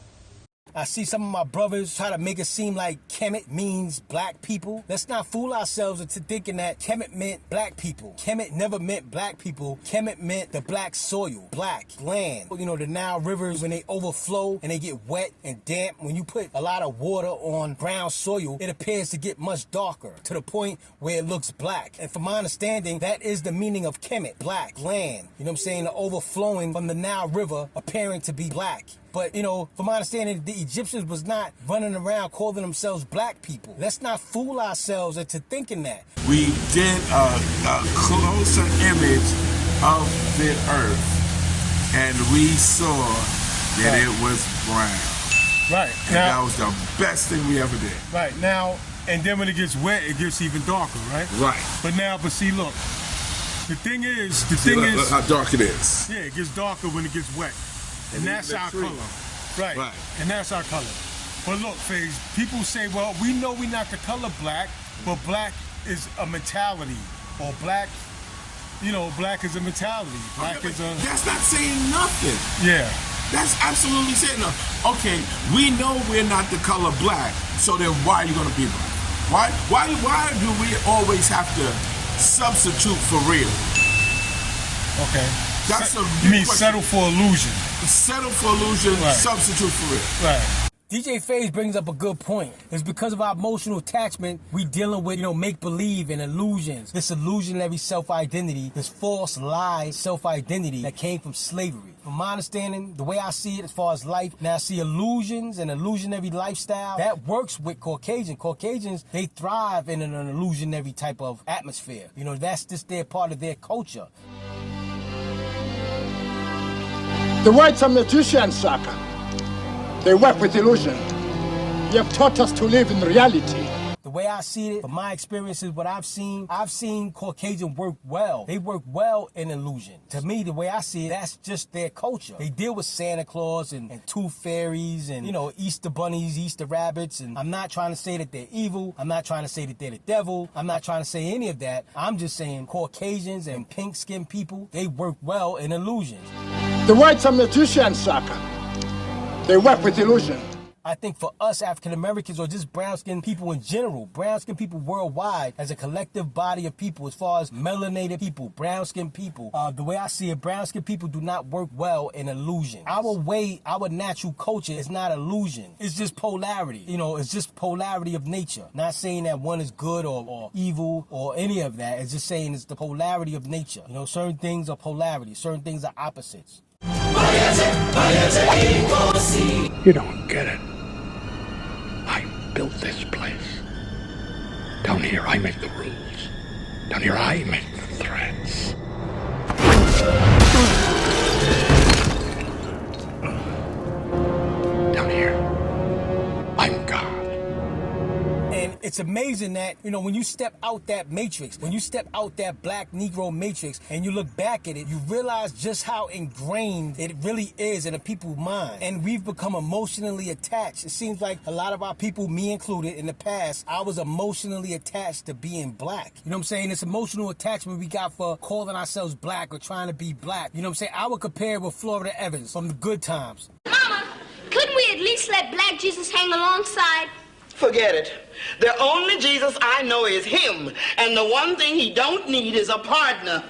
I see some of my brothers try to make it seem like Kemet means black people. Let's not fool ourselves into thinking that Kemet meant black people. Kemet never meant black people. Kemet meant the black soil, black land. You know, the Nile rivers, when they overflow and they get wet and damp, when you put a lot of water on brown soil, it appears to get much darker to the point where it looks black. And from my understanding, that is the meaning of Kemet, black land. You know what I'm saying? The overflowing from the Nile River appearing to be black. But, you know, from my understanding, the Egyptians was not running around calling themselves black people. Let's not fool ourselves into thinking that. We did a closer image of the earth, and we saw that it was brown. Right. And that was the best thing we ever did. Right. Now, and then when it gets wet, it gets even darker, right? Right. But see, look. The thing is... Look how dark it is. Yeah, it gets darker when it gets wet. And that's our color. Right. And that's our color. But look, FaZe, people say, well, we know we're not the color black, but black is a mentality. Or black, you know, black is a mentality. Black is a... That's not saying nothing. Yeah. That's absolutely saying nothing. Okay, we know we're not the color black, so then why are you going to be black? Why do we always have to substitute for real? Okay. That's a you mean question. Settle for illusion. Settle for illusion, right. Substitute for real. Right. DJ FaZe brings up a good point. It's because of our emotional attachment, we dealing with, you know, make-believe and illusions. This illusionary self-identity, this false lie self-identity that came from slavery. From my understanding, the way I see it as far as life, now I see illusions and illusionary lifestyle. That works with Caucasians. Caucasians, they thrive in an illusionary type of atmosphere. You know, that's just their part of their culture. The whites are magicians, Shaka. They work with illusion. You have taught us to live in reality. The way I see it, from my experiences, what I've seen Caucasian work well. They work well in illusion. To me, the way I see it, that's just their culture. They deal with Santa Claus and tooth fairies and, you know, Easter bunnies, Easter rabbits. And I'm not trying to say that they're evil. I'm not trying to say that they're the devil. I'm not trying to say any of that. I'm just saying Caucasians and pink-skinned people, they work well in illusions. The whites are magicians, Shaka. They work with illusion. I think for us African Americans, or just brown-skinned people in general, brown-skinned people worldwide, as a collective body of people, as far as melanated people, brown-skinned people, the way I see it, brown-skinned people do not work well in illusion. Our way, our natural culture is not illusion. It's just polarity. You know, it's just polarity of nature. Not saying that one is good or evil or any of that. It's just saying it's the polarity of nature. You know, certain things are polarity. Certain things are opposites. You don't get it. I built this place. Down here, I make the rules. Down here, I make the threats. Down here, I'm God. And it's amazing that, you know, when you step out that matrix, when you step out that black Negro matrix and you look back at it, you realize just how ingrained it really is in a people's mind. And we've become emotionally attached. It seems like a lot of our people, me included, in the past, I was emotionally attached to being black. You know what I'm saying? This emotional attachment we got for calling ourselves black or trying to be black. You know what I'm saying? I would compare it with Florida Evans from the Good Times. Mama, couldn't we at least let black Jesus hang alongside? Forget it. The only Jesus I know is him, and the one thing he don't need is a partner.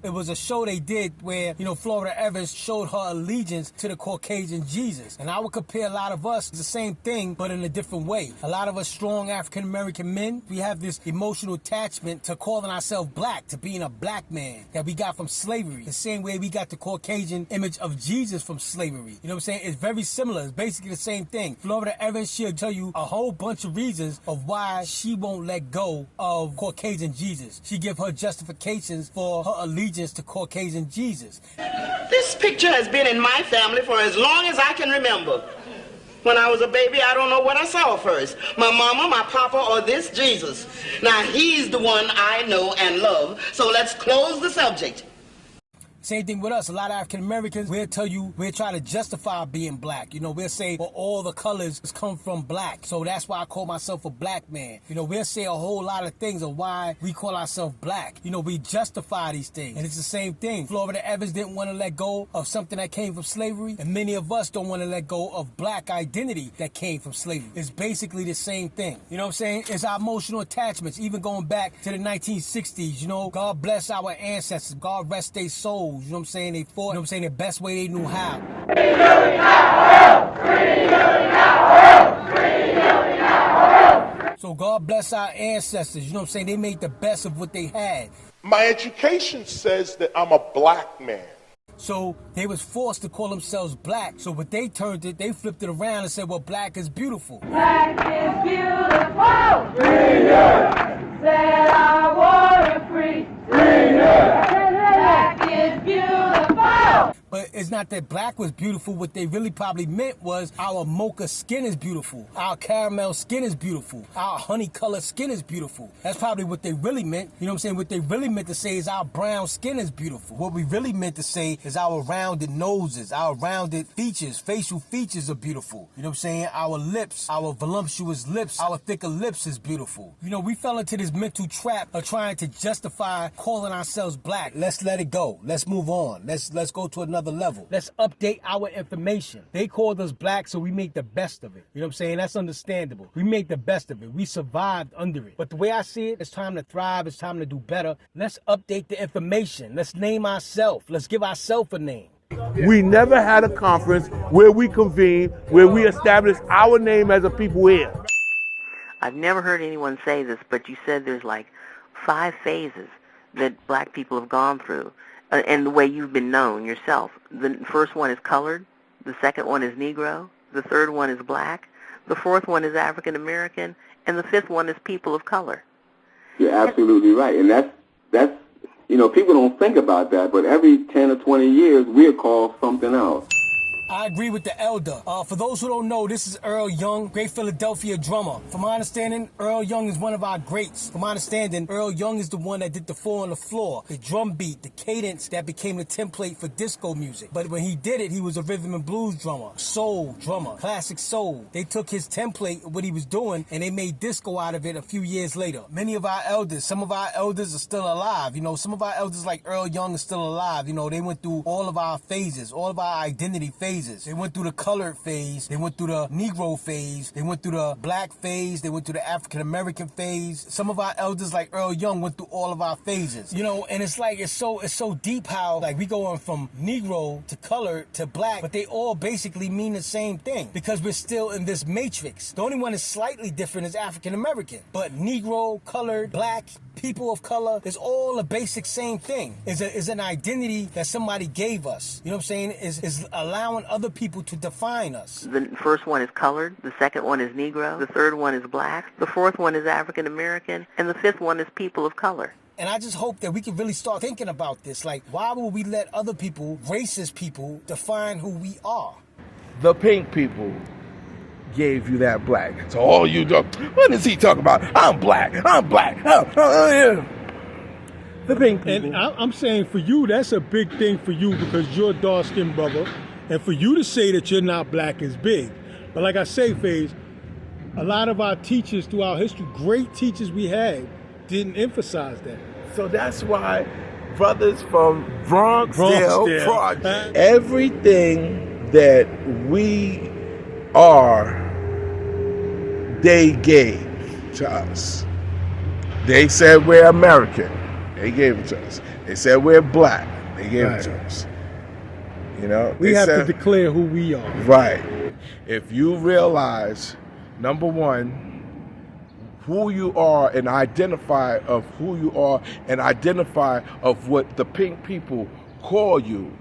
It was a show they did where, you know, Florida Evans showed her allegiance to the Caucasian Jesus. And I would compare a lot of us the same thing, but in a different way. A lot of us strong African-American men, we have this emotional attachment to calling ourselves black, to being a black man that we got from slavery. The same way we got the Caucasian image of Jesus from slavery. You know what I'm saying? It's very similar. It's basically the same thing. Florida Evans, she'll tell you a whole bunch of reasons of why she won't let go of Caucasian Jesus. She give her justifications for her allegiance to Caucasian Jesus. This picture has been in my family for as long as I can remember. When I was a baby, I don't know what I saw first. My mama, my papa, or this Jesus. Now, he's the one I know and love, so let's close the subject. Same thing with us. A lot of African Americans, we'll tell you, we'll try to justify being black. You know, we'll say, well, all the colors come from black. So that's why I call myself a black man. You know, we'll say a whole lot of things of why we call ourselves black. You know, we justify these things. And it's the same thing. Florida Evans didn't want to let go of something that came from slavery. And many of us don't want to let go of black identity that came from slavery. It's basically the same thing. You know what I'm saying? It's our emotional attachments, even going back to the 1960s. You know, God bless our ancestors. God rest their souls. You know what I'm saying? They fought, you know what I'm saying, the best way they knew how. So God bless our ancestors. You know what I'm saying? They made the best of what they had. My education says that I'm a black man. So they was forced to call themselves black. So what they turned it, they flipped it around and said, well, black is beautiful. Black is beautiful. Freedom. Said I want to free. Freedom. Black is beautiful. But it's not that black was beautiful. What they really probably meant was our mocha skin is beautiful. Our caramel skin is beautiful. Our honey colored skin is beautiful. That's probably what they really meant. You know what I'm saying? What they really meant to say is our brown skin is beautiful. What we really meant to say is our rounded noses, our rounded features, facial features are beautiful. You know what I'm saying? Our lips, our voluptuous lips, our thicker lips is beautiful. You know, we fell into this mental trap of trying to justify calling ourselves black. Let's let it go. Let's move on. Let's go to another level. Let's update our information. They called us black, so we make the best of it. You know what I'm saying? That's understandable. We make the best of it. We survived under it. But the way I see it, it's time to thrive. It's time to do better. Let's update the information. Let's name ourselves. Let's give ourselves a name. We never had a conference where we convened, where we established our name as a people here. I've never heard anyone say this, but you said there's like 5 phases that black people have gone through. And the way you've been known yourself. The first one is colored. The second one is Negro. The third one is black. The fourth one is African American. And the fifth one is people of color. You're absolutely right. And that's you know, people don't think about that, but every 10 or 20 years, we're called something else. I agree with the elder. For those who don't know, this is Earl Young, great Philadelphia drummer. From my understanding, Earl Young is one of our greats. From my understanding, Earl Young is the one that did the 4 on the floor, the drum beat, the cadence that became the template for disco music. But when he did it, he was a rhythm and blues drummer, soul drummer, classic soul. They took his template, what he was doing, and they made disco out of it a few years later. Many of our elders, some of our elders are still alive. You know, some of our elders like Earl Young is still alive. You know, they went through all of our phases, all of our identity phases. They went through the colored phase. They went through the Negro phase. They went through the black phase. They went through the African American phase. Some of our elders, like Earl Young, went through all of our phases. You know, and it's like it's so deep how like we going from Negro to colored to black, but they all basically mean the same thing because we're still in this matrix. The only one that's slightly different is African American, but Negro, colored, black, people of color is all the basic same thing. Is an identity that somebody gave us. You know what I'm saying? Is allowing other people to define us. The first one is colored. The second one is Negro. The third one is black. The fourth one is African American. And the fifth one is people of color. And I just hope that we can really start thinking about this. Like, why will we let other people, racist people, define who we are? The pink people gave you that black. So all you do, what is he talking about? I'm black. I'm black. Yeah. The pink people. And I'm saying for you, that's a big thing for you because you're a dark-skinned brother. And for you to say that you're not black is big. But like I say, FaZe, a lot of our teachers throughout history, great teachers we had, didn't emphasize that. So that's why brothers from Bronxdale Project, everything that we are, they gave to us. They said we're American. They gave it to us. They said we're black. They gave it to us. You know, we have to declare who we are. Right. If you realize, number one, who you are and identify of who you are and identify of what the pink people call you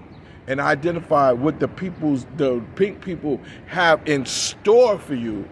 and identify what the pink people have in store for you,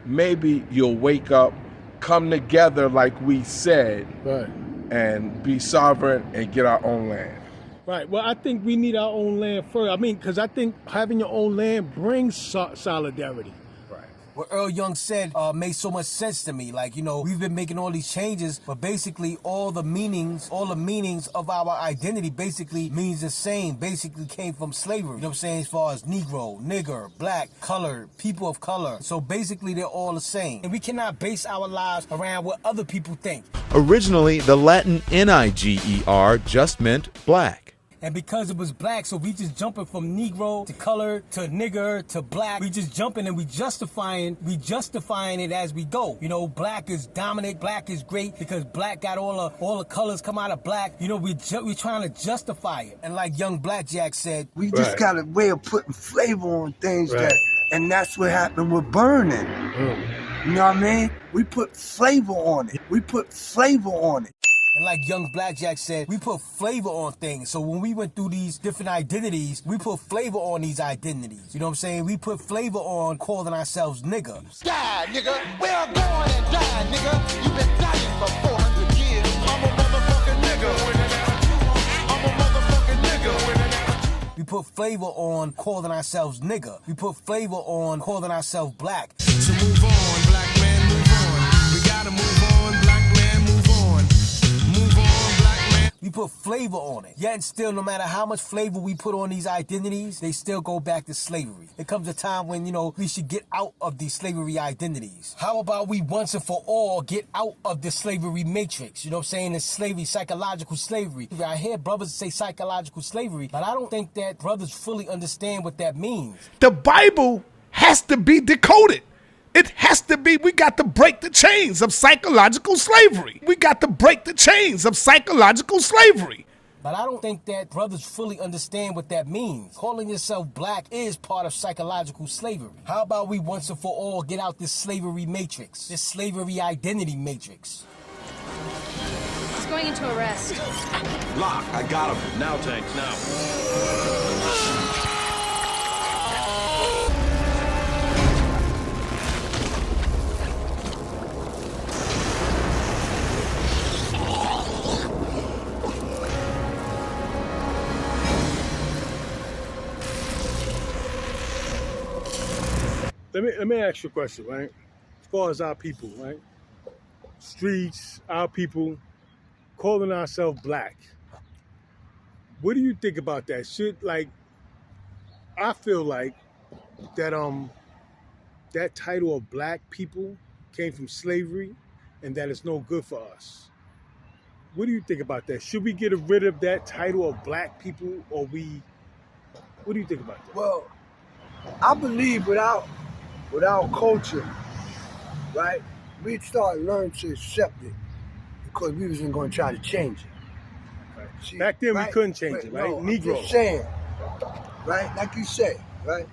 maybe you'll wake up, come together like we said, right, and be sovereign and get our own land. Right. Well, I think we need our own land first. I mean, because I think having your own land brings solidarity. Right. what Earl Young said made so much sense to me. Like, you know, we've been making all these changes, but basically all the meanings of our identity basically means the same. Basically came from slavery. You know what I'm saying? As far as Negro, nigger, black, colored, people of color. So basically they're all the same. And we cannot base our lives around what other people think. Originally, the Latin Niger just meant black. And because it was black, so we just jumping from Negro to color to nigger to black. We just jumping and we justifying it as we go. You know, black is dominant, black is great because black got all the colors come out of black. You know, we trying to justify it. And like young Blackjack said, we just got a way of putting flavor on things and that's what happened with burning. You know what I mean? We put flavor on it. And like young Blackjack said, we put flavor on things. So when we went through these different identities, we put flavor on these identities. You know what I'm saying? We put flavor on calling ourselves nigga. Die, nigga. We are going and die, nigga. You've been dying for 400 years. I'm a motherfucking nigga. We put flavor on calling ourselves nigga. We put flavor on calling ourselves black. So move on, black man, move on. We gotta move on, black man, move on. Move on, black man. We put flavor on it. Yet and still, no matter how much flavor we put on these identities, they still go back to slavery. There comes a time when, you know, we should get out of these slavery identities. How about we once and for all get out of the slavery matrix? You know what I'm saying? The slavery, psychological slavery. I hear brothers say psychological slavery, but I don't think that brothers fully understand what that means. The Bible has to be decoded. It has to be. We got to break the chains of psychological slavery. But I don't think that brothers fully understand what that means. Calling yourself black is part of psychological slavery. How about we once and for all get out this slavery matrix, this slavery identity matrix? He's going into arrest. Lock, I got him. Now, Tanks, now. Let me ask you a question, right? As far as our people, right? Streets, our people, calling ourselves black. What do you think about that? I feel like that that title of black people came from slavery and that it's no good for us. What do you think about that? Should we get rid of that title of black people what do you think about that? Well, I believe without culture, right, we'd start learning to accept it because we wasn't going to try to change it. Right. See, back then we couldn't change it, right? No, Negro. I'm just saying, right, like you say, right?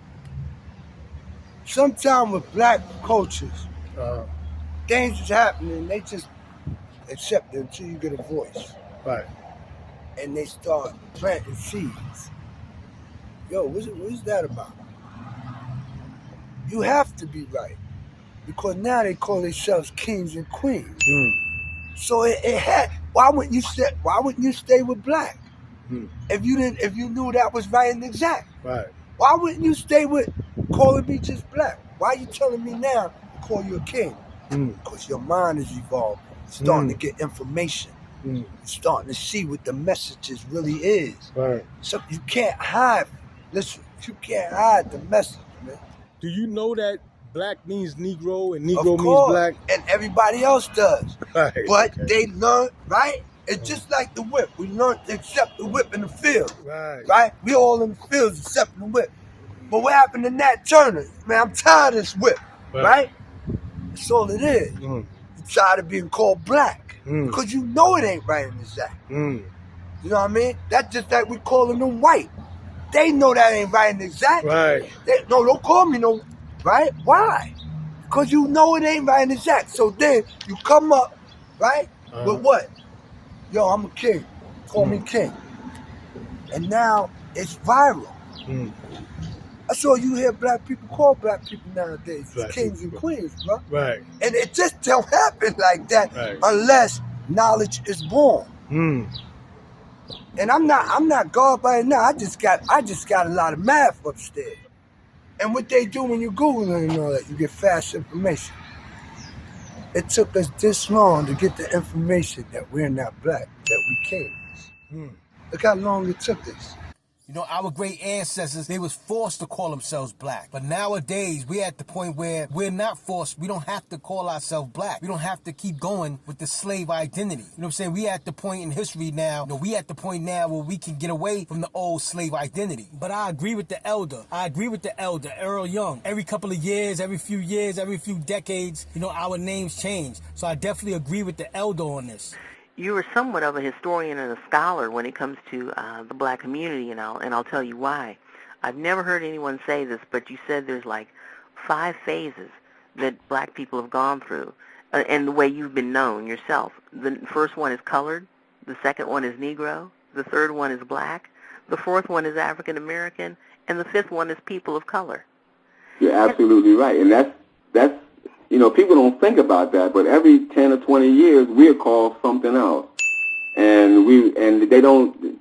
Sometimes with black cultures, things is happening, they just accept it until you get a voice. Right. And they start planting seeds. Yo, what is that about? You have to be right, because now they call themselves kings and queens. So it had. Why wouldn't you stay with black if you knew that was right and exact? Right. Why wouldn't you stay with calling me just black? Why are you telling me now to call you a king? Because your mind is evolving, starting to get information. You're starting to see what the messages really is. Right. So you can't hide. Listen, you can't hide the message, man. Do you know that black means Negro and Negro means black? And everybody else does. Right. But they learn, right? It's just like the whip. We learn to accept the whip in the field. Right. Right? We all in the fields accepting the whip. But what happened to Nat Turner? Man, I'm tired of this whip. Right? That's all it is. You're tired of being called black. Because you know it ain't right in this act. You know what I mean? That's just like we calling them white. They know that ain't right and exact. Right. Don't call me no, right? Why? Because you know it ain't right and exact. So then you come up, right, with what? Yo, I'm a king. Call me king. And now it's viral. That's all you hear black people call black people nowadays. Black kings and queens, bro. Right. And it just don't happen like that unless knowledge is born. And I'm not God by it now. I just got a lot of math upstairs. And what they do when you Google it and all that, you get fast information. It took us this long to get the information that we're not black, that we kings. Look how long it took us. You know, our great ancestors, they was forced to call themselves black. But nowadays, we're at the point where we're not forced. We don't have to call ourselves black. We don't have to keep going with the slave identity. You know what I'm saying? We at the point in history now, we at the point now where we can get away from the old slave identity. But I agree with the elder. Earl Young. Every couple of years, every few decades, you know, our names change. So I definitely agree with the elder on this. You are somewhat of a historian and a scholar when it comes to the black community, and I'll tell you why. I've never heard anyone say this, but you said there's like 5 phases that black people have gone through, and the way you've been known yourself. The first one is colored, the second one is Negro, the third one is black, the fourth one is African American, and the fifth one is people of color. You're absolutely right, and that's you know, people don't think about that, but every 10 or 20 years, we're called something else. And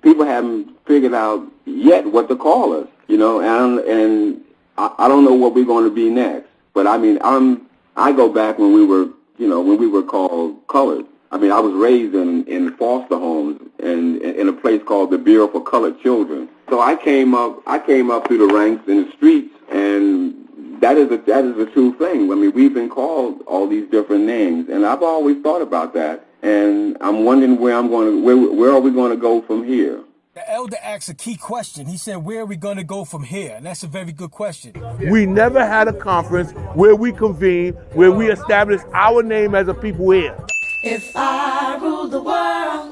people haven't figured out yet what to call us, you know, and I don't know what we're going to be next. But I mean, I go back when we were called colored. I mean, I was raised in foster homes and in a place called the Bureau for Colored Children. So I came up through the ranks in the streets, and that is a true thing. I mean, we've been called all these different names, and I've always thought about that. And I'm wondering where are we going to go from here? The elder asked a key question. He said, where are we going to go from here? And that's a very good question. We never had a conference where we convened, where we established our name as a people here. If I rule the world,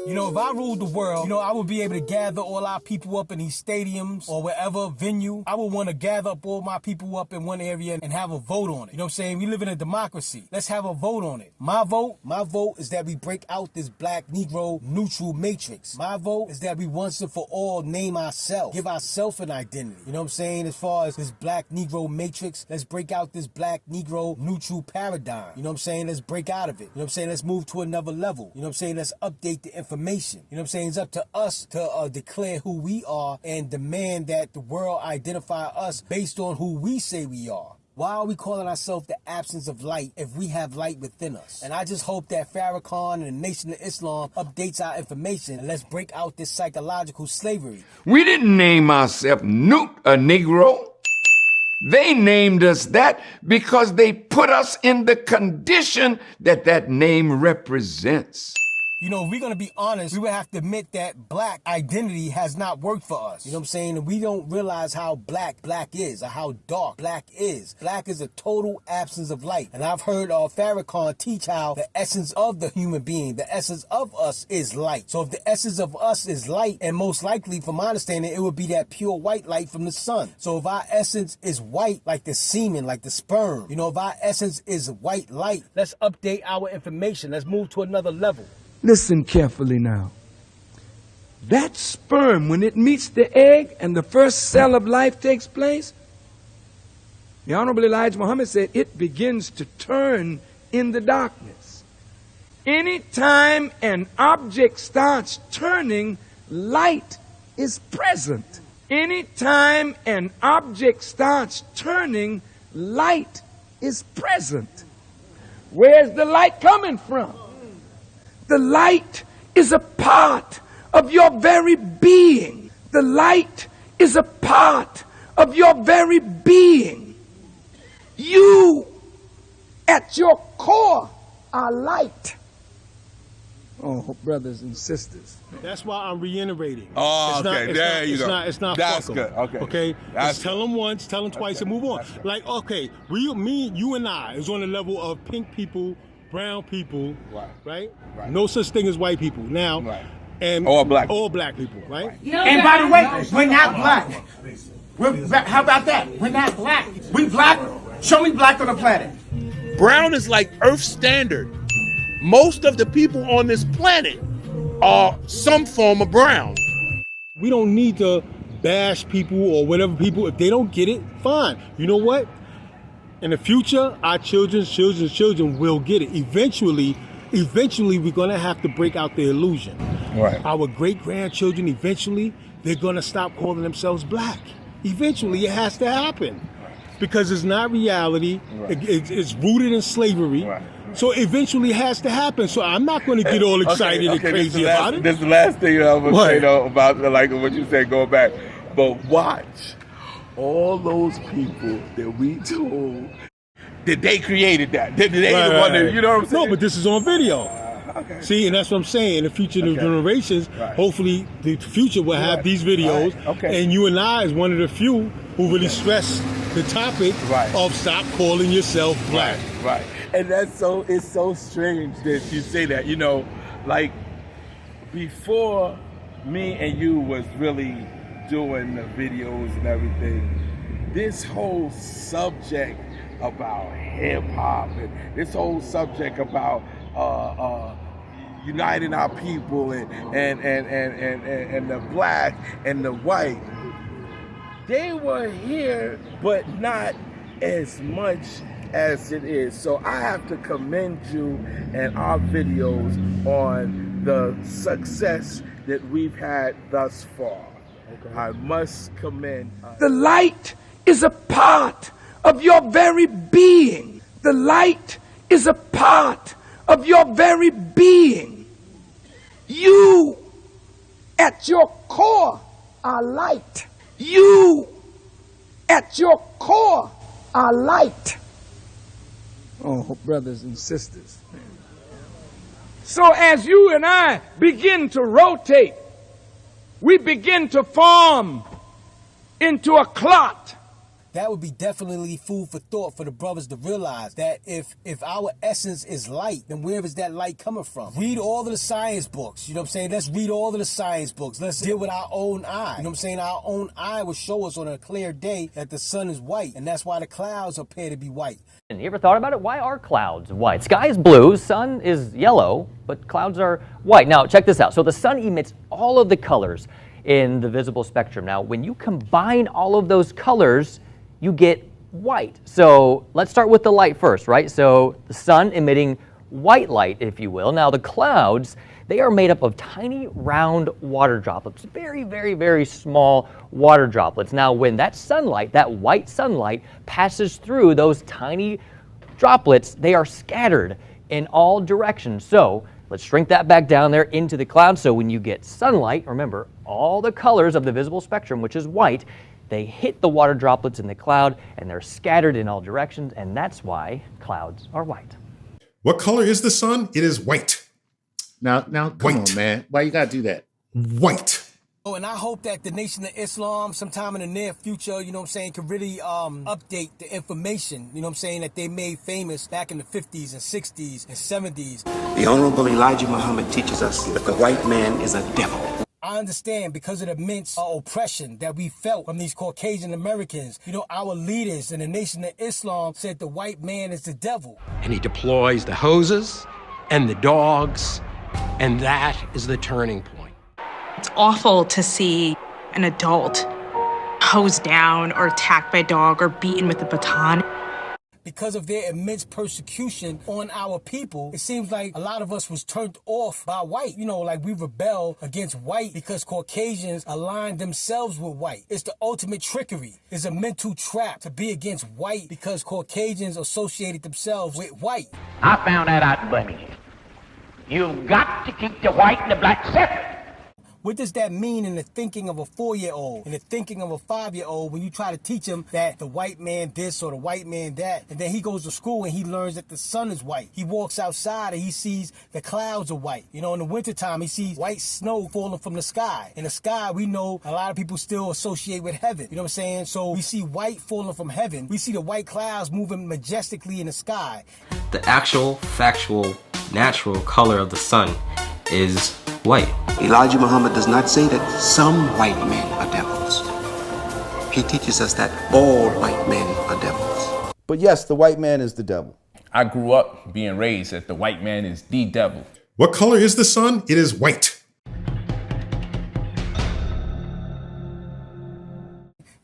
you know, if I ruled the world, you know, I would be able to gather all our people up in these stadiums or wherever venue. I would want to gather up all my people up in one area and have a vote on it. You know what I'm saying? We live in a democracy. Let's have a vote on it. My vote is that we break out this black Negro neutral matrix. My vote is that we once and for all name ourselves, give ourselves an identity. You know what I'm saying? As far as this black Negro matrix, let's break out this black Negro neutral paradigm. You know what I'm saying? Let's break out of it. You know what I'm saying? Let's move to another level. You know what I'm saying? Let's update the information. You know what I'm saying? It's up to us to declare who we are and demand that the world identify us based on who we say we are. Why are we calling ourselves the absence of light if we have light within us? And I just hope that Farrakhan and the Nation of Islam updates our information and let's break out this psychological slavery. We didn't name ourselves Newt a Negro. They named us that because they put us in the condition that name represents. You know, if we're going to be honest, we would have to admit that black identity has not worked for us. You know what I'm saying? And we don't realize how black is or how dark black is. Black is a total absence of light. And I've heard Farrakhan teach how the essence of the human being, the essence of us is light. So if the essence of us is light, and most likely, from my understanding, it would be that pure white light from the sun. So if our essence is white, like the semen, like the sperm, you know, if our essence is white light, let's update our information. Let's move to another level. Listen carefully now. That sperm, when it meets the egg and the first cell of life takes place, the Honorable Elijah Muhammad said it begins to turn in the darkness. Anytime an object starts turning, light is present. Anytime an object starts turning, light is present. Where's the light coming from? The light is a part of your very being. The light is a part of your very being. You, at your core, are light. Oh, brothers and sisters. That's why I'm reiterating. Oh, okay. There you go. It's not That's fuck 'em. good. Okay. Okay. That's Just tell them once, tell them twice, and move on. Like, okay, you and I is on the level of pink people, brown people, right? No such thing as white people now, and all black people, right? And by the way, we're not black. How about that? We're not black. We black. Show me black on the planet. Brown is like Earth standard. Most of the people on this planet are some form of brown. We don't need to bash people or whatever people. If they don't get it, fine. You know what? In the future, our children will get it. Eventually, we're going to have to break out the illusion. Right. Our great-grandchildren, eventually, they're going to stop calling themselves black. Eventually, it has to happen. Because it's not reality. Right. It's rooted in slavery. Right. So eventually it has to happen. So I'm not going to get all excited and crazy about it. This is the last thing I'm going to say, though, about like what you said, going back. But watch all those people that we told that they created that. That they the one that, you know what I'm saying? No, but this is on video. Okay. See, and that's what I'm saying. In the future generations, hopefully the future will have these videos. Right. Okay. And you and I is one of the few who really stress the topic of stop calling yourself black. Right. And it's so strange that you say that. You know, like before me and you was really doing the videos and everything, this whole subject about hip hop and this whole subject about uniting our people and the black and the white, they were here, but not as much as it is. So I have to commend you and our videos on the success that we've had thus far. Okay. I must commend us. The light is a part of your very being. The light is a part of your very being. You, at your core, are light. You, at your core, are light. Oh, brothers and sisters. So as you and I begin to rotate, we begin to form into a clot. That would be definitely food for thought for the brothers to realize that if our essence is light, then where is that light coming from? Read all of the science books. You know what I'm saying? Let's read all of the science books. Let's deal with our own eye. You know what I'm saying? Our own eye will show us on a clear day that the sun is white, and that's why the clouds appear to be white. And you ever thought about it? Why are clouds white? Sky is blue, sun is yellow, but clouds are white. Now, check this out. So the sun emits all of the colors in the visible spectrum. Now, when you combine all of those colors, you get white. So let's start with the light first, right? So the sun emitting white light, if you will. Now the clouds, they are made up of tiny round water droplets, very, very, very small water droplets. Now when that sunlight, that white sunlight, passes through those tiny droplets, they are scattered in all directions. So let's shrink that back down there into the cloud. So when you get sunlight, remember all the colors of the visible spectrum, which is white, they hit the water droplets in the cloud and they're scattered in all directions, and that's why clouds are white. What color is the sun? It is white. Now, come on, man. Why you gotta do that? White. Oh, and I hope that the Nation of Islam, sometime in the near future, you know what I'm saying, can really update the information, you know what I'm saying, that they made famous back in the 50s and 60s and 70s. The Honorable Elijah Muhammad teaches us that the white man is a devil. I understand because of the immense oppression that we felt from these Caucasian Americans. You know, our leaders in the Nation of Islam said the white man is the devil. And he deploys the hoses and the dogs, and that is the turning point. It's awful to see an adult hosed down or attacked by a dog or beaten with a baton. Because of their immense persecution on our people, it seems like a lot of us was turned off by white. You know, like we rebel against white because Caucasians aligned themselves with white. It's the ultimate trickery. It's a mental trap to be against white because Caucasians associated themselves with white. I found that out, Bunny. You've got to keep the white and the black separate. What does that mean in the thinking of a 4-year-old, in the thinking of a 5-year-old, when you try to teach him that the white man this or the white man that, and then he goes to school and he learns that the sun is white. He walks outside and he sees the clouds are white. You know, in the wintertime, he sees white snow falling from the sky. In the sky, we know a lot of people still associate with heaven. You know what I'm saying? So we see white falling from heaven. We see the white clouds moving majestically in the sky. The actual, factual, natural color of the sun is white. Elijah Muhammad does not say that some white men are devils. He teaches us that all white men are devils. But yes, the white man is the devil. I grew up being raised that the white man is the devil. What color is the sun? It is white.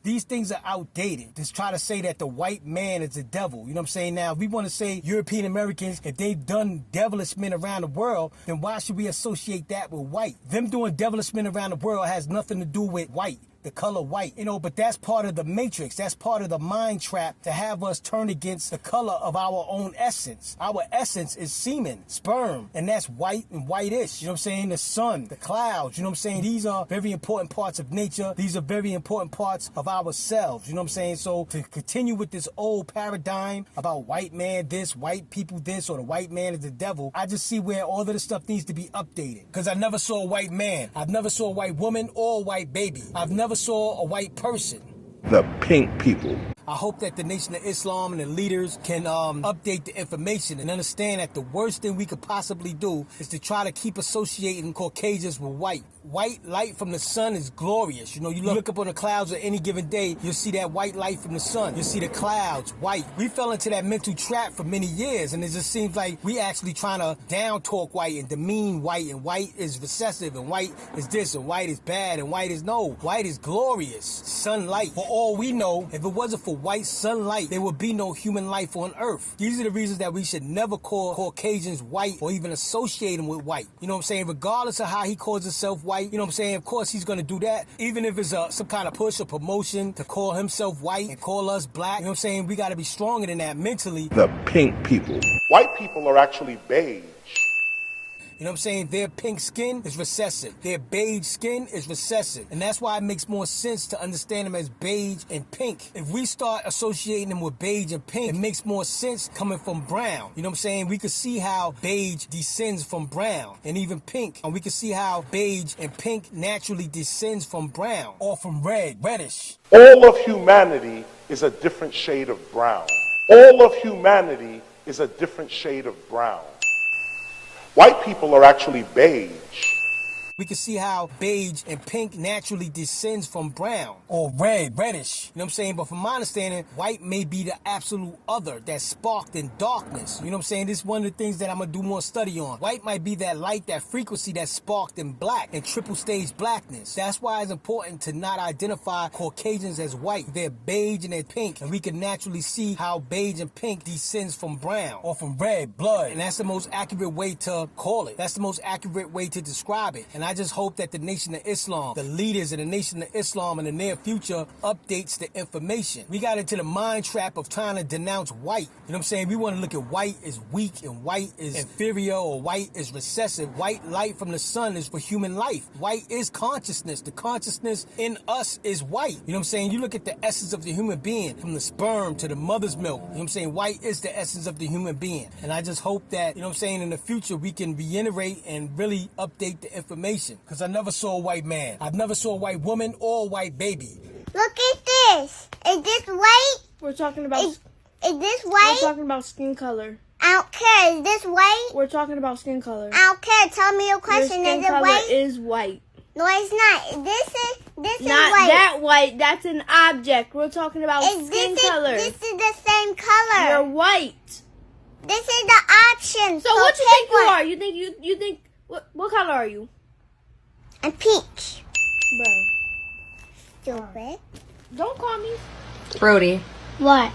These things are outdated. Just try to say that the white man is the devil. You know what I'm saying? Now, if we want to say European Americans, if they've done devilishment around the world, then why should we associate that with white? Them doing devilishment around the world has nothing to do with white. The color white, but that's part of the matrix. That's part of the mind trap to have us turn against the color of our own essence. Our essence is semen, sperm, and that's white and whitish. You know what I'm saying? The sun, the clouds, you know what I'm saying? These are very important parts of nature. These are very important parts of ourselves. You know what I'm saying? So to continue with this old paradigm about white man this, white people this, or the white man is the devil, I just see where all of this stuff needs to be updated. Because I never saw a white man. I've never saw a white woman or a white baby. I've never saw a white person. The pink people. I hope that the Nation of Islam and the leaders can update the information and understand that the worst thing we could possibly do is to try to keep associating Caucasians with white. White light from the sun is glorious. You look up on the clouds on any given day, you'll see that white light from the sun. You'll see the clouds, white. We fell into that mental trap for many years, and it just seems like we actually trying to down talk white and demean white, and white is recessive, and white is this, and white is bad, and white is no. White is glorious. Sunlight. For all we know, if it wasn't for white sunlight, there would be no human life on earth. These are the reasons that we should never call Caucasians white or even associate them with white. You know what I'm saying? Regardless of how he calls himself white, you know what I'm saying? Of course he's going to do that. Even if it's some kind of push or promotion to call himself white and call us black. You know what I'm saying? We got to be stronger than that mentally. The pink people. White people are actually beige. You know what I'm saying? Their pink skin is recessive. Their beige skin is recessive. And that's why it makes more sense to understand them as beige and pink. If we start associating them with beige and pink, it makes more sense coming from brown. You know what I'm saying? We could see how beige descends from brown and even pink. And we could see how beige and pink naturally descends from brown or from red, reddish. All of humanity is a different shade of brown. All of humanity is a different shade of brown. White people are actually beige. We can see how beige and pink naturally descends from brown or red, reddish. You know what I'm saying? But from my understanding, white may be the absolute other that's sparked in darkness. You know what I'm saying? This is one of the things that I'm going to do more study on. White might be that light, that frequency that's sparked in black and triple stage blackness. That's why it's important to not identify Caucasians as white. They're beige and they're pink. And we can naturally see how beige and pink descends from brown or from red, blood. And that's the most accurate way to call it. That's the most accurate way to describe it. And I just hope that the Nation of Islam, the leaders of the Nation of Islam in the near future, updates the information. We got into the mind trap of trying to denounce white. You know what I'm saying? We want to look at white as weak and white is inferior or white is recessive. White light from the sun is for human life. White is consciousness. The consciousness in us is white. You know what I'm saying? You look at the essence of the human being from the sperm to the mother's milk. You know what I'm saying? White is the essence of the human being. And I just hope that, you know what I'm saying, in the future we can reiterate and really update the information. Because I never saw a white man. I've never saw a white woman or a white baby. Look at this. Is this white? We're talking about... Is this white? We're talking about skin color. I don't care. Is this white? We're talking about skin color. I don't care. Tell me your question. Your skin is it color white? is white. No, it's not. This is not white. That white. That's an object. We're talking about skin color. This is the same color. You're white. This is the option. So what you think you are? You think what color are you? I'm peach. Bro. Stupid. Don't call me. Brody. What?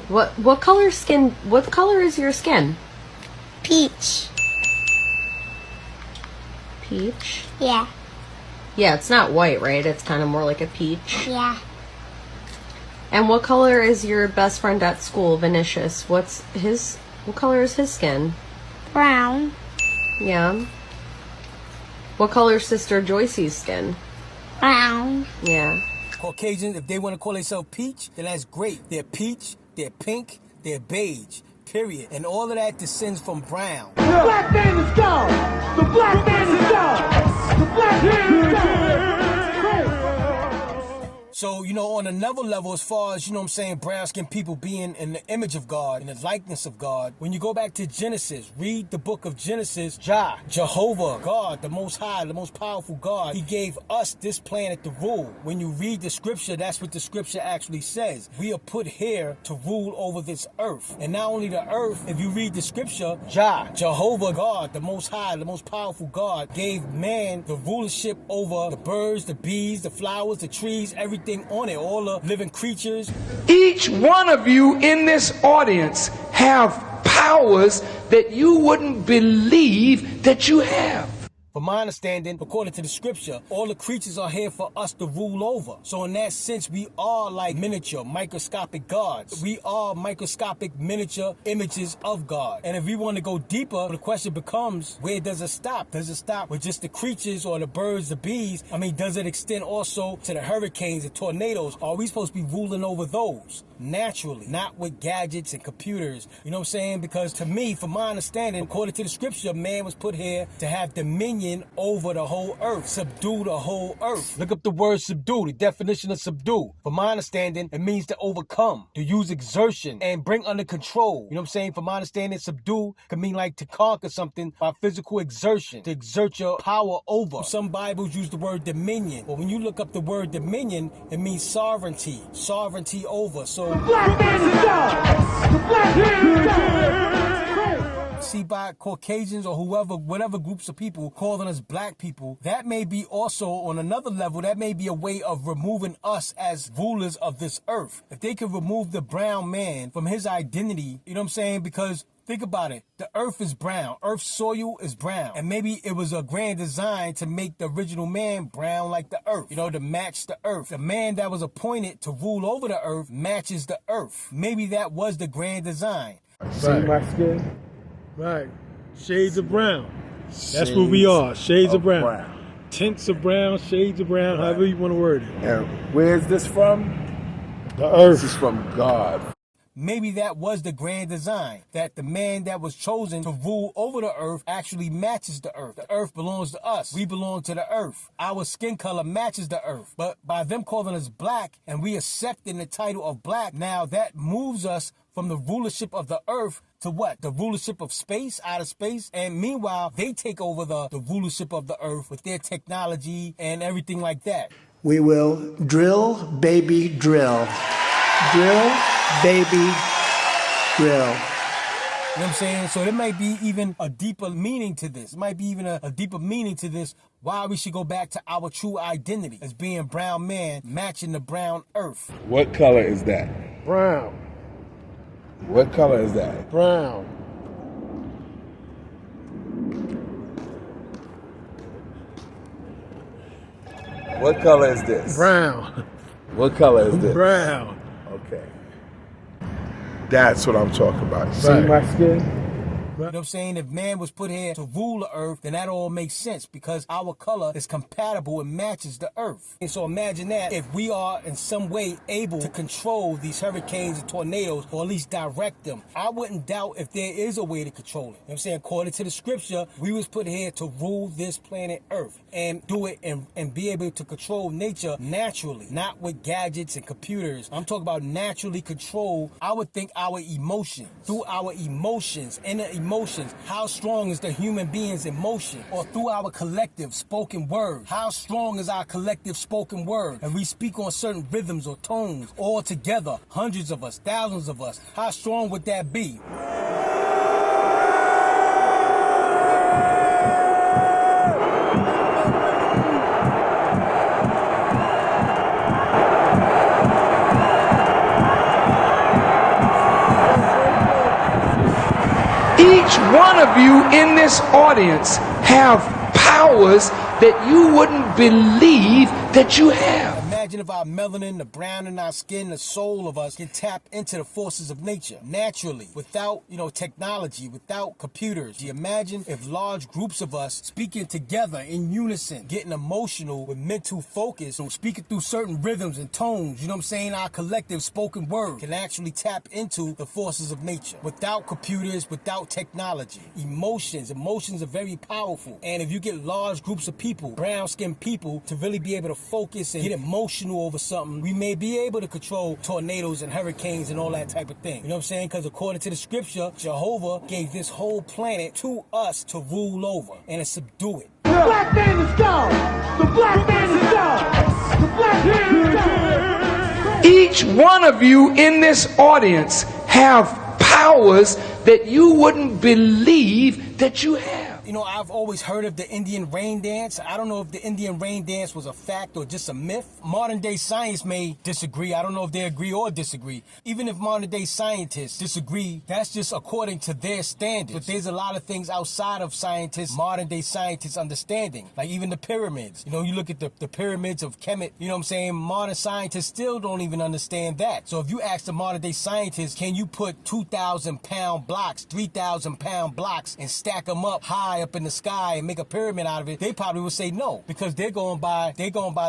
What color skin? What color is your skin? Peach. Peach? Yeah. Yeah, it's not white, right? It's kind of more like a peach. Yeah. And what color is your best friend at school, Vinicius? What color is his skin? Brown. Yeah. What color is Sister Joyce's skin? Brown. Yeah. Caucasians, if they want to call themselves peach, then that's great. They're peach, they're pink, they're beige, period. And all of that descends from brown. The black man is gone! The black man is gone! The black man is gone! So, you know, on another level, as far as, you know what I'm saying, brown-skinned people being in the image of God, in the likeness of God, when you go back to Genesis, read the book of Genesis, Jehovah, God, the Most High, the most powerful God, He gave us this planet to rule. When you read the scripture, that's what the scripture actually says. We are put here to rule over this earth. And not only the earth, if you read the scripture, Jehovah, God, the Most High, the most powerful God, gave man the rulership over the birds, the bees, the flowers, the trees, everything on it, all the living creatures. Each one of you in this audience have powers that you wouldn't believe that you have. From my understanding, according to the scripture, all the creatures are here for us to rule over. So in that sense, we are like miniature, microscopic gods. We are microscopic miniature images of God. And if we want to go deeper, the question becomes, where does it stop? Does it stop with just the creatures or the birds, the bees? I mean, does it extend also to the hurricanes, the tornadoes? Are we supposed to be ruling over those? Naturally, not with gadgets and computers. You know what I'm saying? Because to me, from my understanding, according to the scripture, man was put here to have dominion over the whole earth, subdue the whole earth. Look up the word subdue, the definition of subdue. From my understanding, it means to overcome, to use exertion and bring under control. You know what I'm saying? From my understanding, subdue can mean like to conquer something by physical exertion, to exert your power over. Some Bibles use the word dominion, but when you look up the word dominion, it means sovereignty, sovereignty over. So the black man is God. The black man is God. See, by Caucasians or whoever, whatever groups of people calling us black people, that may be also on another level, that may be a way of removing us as rulers of this earth. If they could remove the brown man from his identity, you know what I'm saying? Because think about it. The earth is brown. Earth's soil is brown. And maybe it was a grand design to make the original man brown like the earth, you know, to match the earth. The man that was appointed to rule over the earth matches the earth. Maybe that was the grand design. See my skin? Right. Shades of brown. That's what we are. Shades of brown. Tints of brown, shades of brown, however you want to word it. And where's this from? The earth. This is from God. Maybe that was the grand design, that the man that was chosen to rule over the earth actually matches the earth. The earth belongs to us. We belong to the earth. Our skin color matches the earth. But by them calling us black and we accepting the title of black, now that moves us from the rulership of the earth to what? The rulership of space, outer space. And meanwhile, they take over the rulership of the earth with their technology and everything like that. We will drill, baby, drill. Drill, baby, drill. You know what I'm saying? So there might be even a deeper meaning to this. It might be even a deeper meaning to this, why we should go back to our true identity as being brown man matching the brown earth. What color is that? Brown. What color is that? Brown. What color is this? Brown. What color is this? Brown. Okay. That's what I'm talking about. See my skin? You know what I'm saying? If man was put here to rule the earth, then that all makes sense because our color is compatible and matches the earth. And so imagine that if we are in some way able to control these hurricanes and tornadoes, or at least direct them, I wouldn't doubt if there is a way to control it. You know what I'm saying? According to the scripture, we was put here to rule this planet earth and do it and be able to control nature naturally, not with gadgets and computers. I'm talking about naturally control. I would think our emotions, through our emotions, inner emotions, how strong is the human being's emotion? Or through our collective spoken word, how strong is our collective spoken word? And we speak on certain rhythms or tones all together, hundreds of us, thousands of us, how strong would that be? Each one of you in this audience have powers that you wouldn't believe that you have. Imagine if our melanin, the brown in our skin, the soul of us can tap into the forces of nature naturally, without, technology, without computers. Do you imagine if large groups of us speaking together in unison, getting emotional with mental focus, and speaking through certain rhythms and tones, you know what I'm saying? Our collective spoken word can actually tap into the forces of nature without computers, without technology. Emotions are very powerful. And if you get large groups of people, brown-skinned people, to really be able to focus and get emotional over something, we may be able to control tornadoes and hurricanes and all that type of thing. You know what I'm saying? Because according to the scripture, Jehovah gave this whole planet to us to rule over and to subdue it. The black man is God! The black man is God! The black man is God! Each one of you in this audience have powers that you wouldn't believe that you have. You know, I've always heard of the Indian rain dance. I don't know if the Indian rain dance was a fact or just a myth. Modern day science may disagree. I don't know if they agree or disagree. Even if modern day scientists disagree, that's just according to their standards. But there's a lot of things outside of scientists, modern day scientists understanding. Like even the pyramids. You know, you look at the pyramids of Kemet, you know what I'm saying? Modern scientists still don't even understand that. So if you ask the modern day scientists, can you put 2,000 pound blocks, 3,000 pound blocks and stack them up high up in the sky and make a pyramid out of it? They probably would say no, because they're going by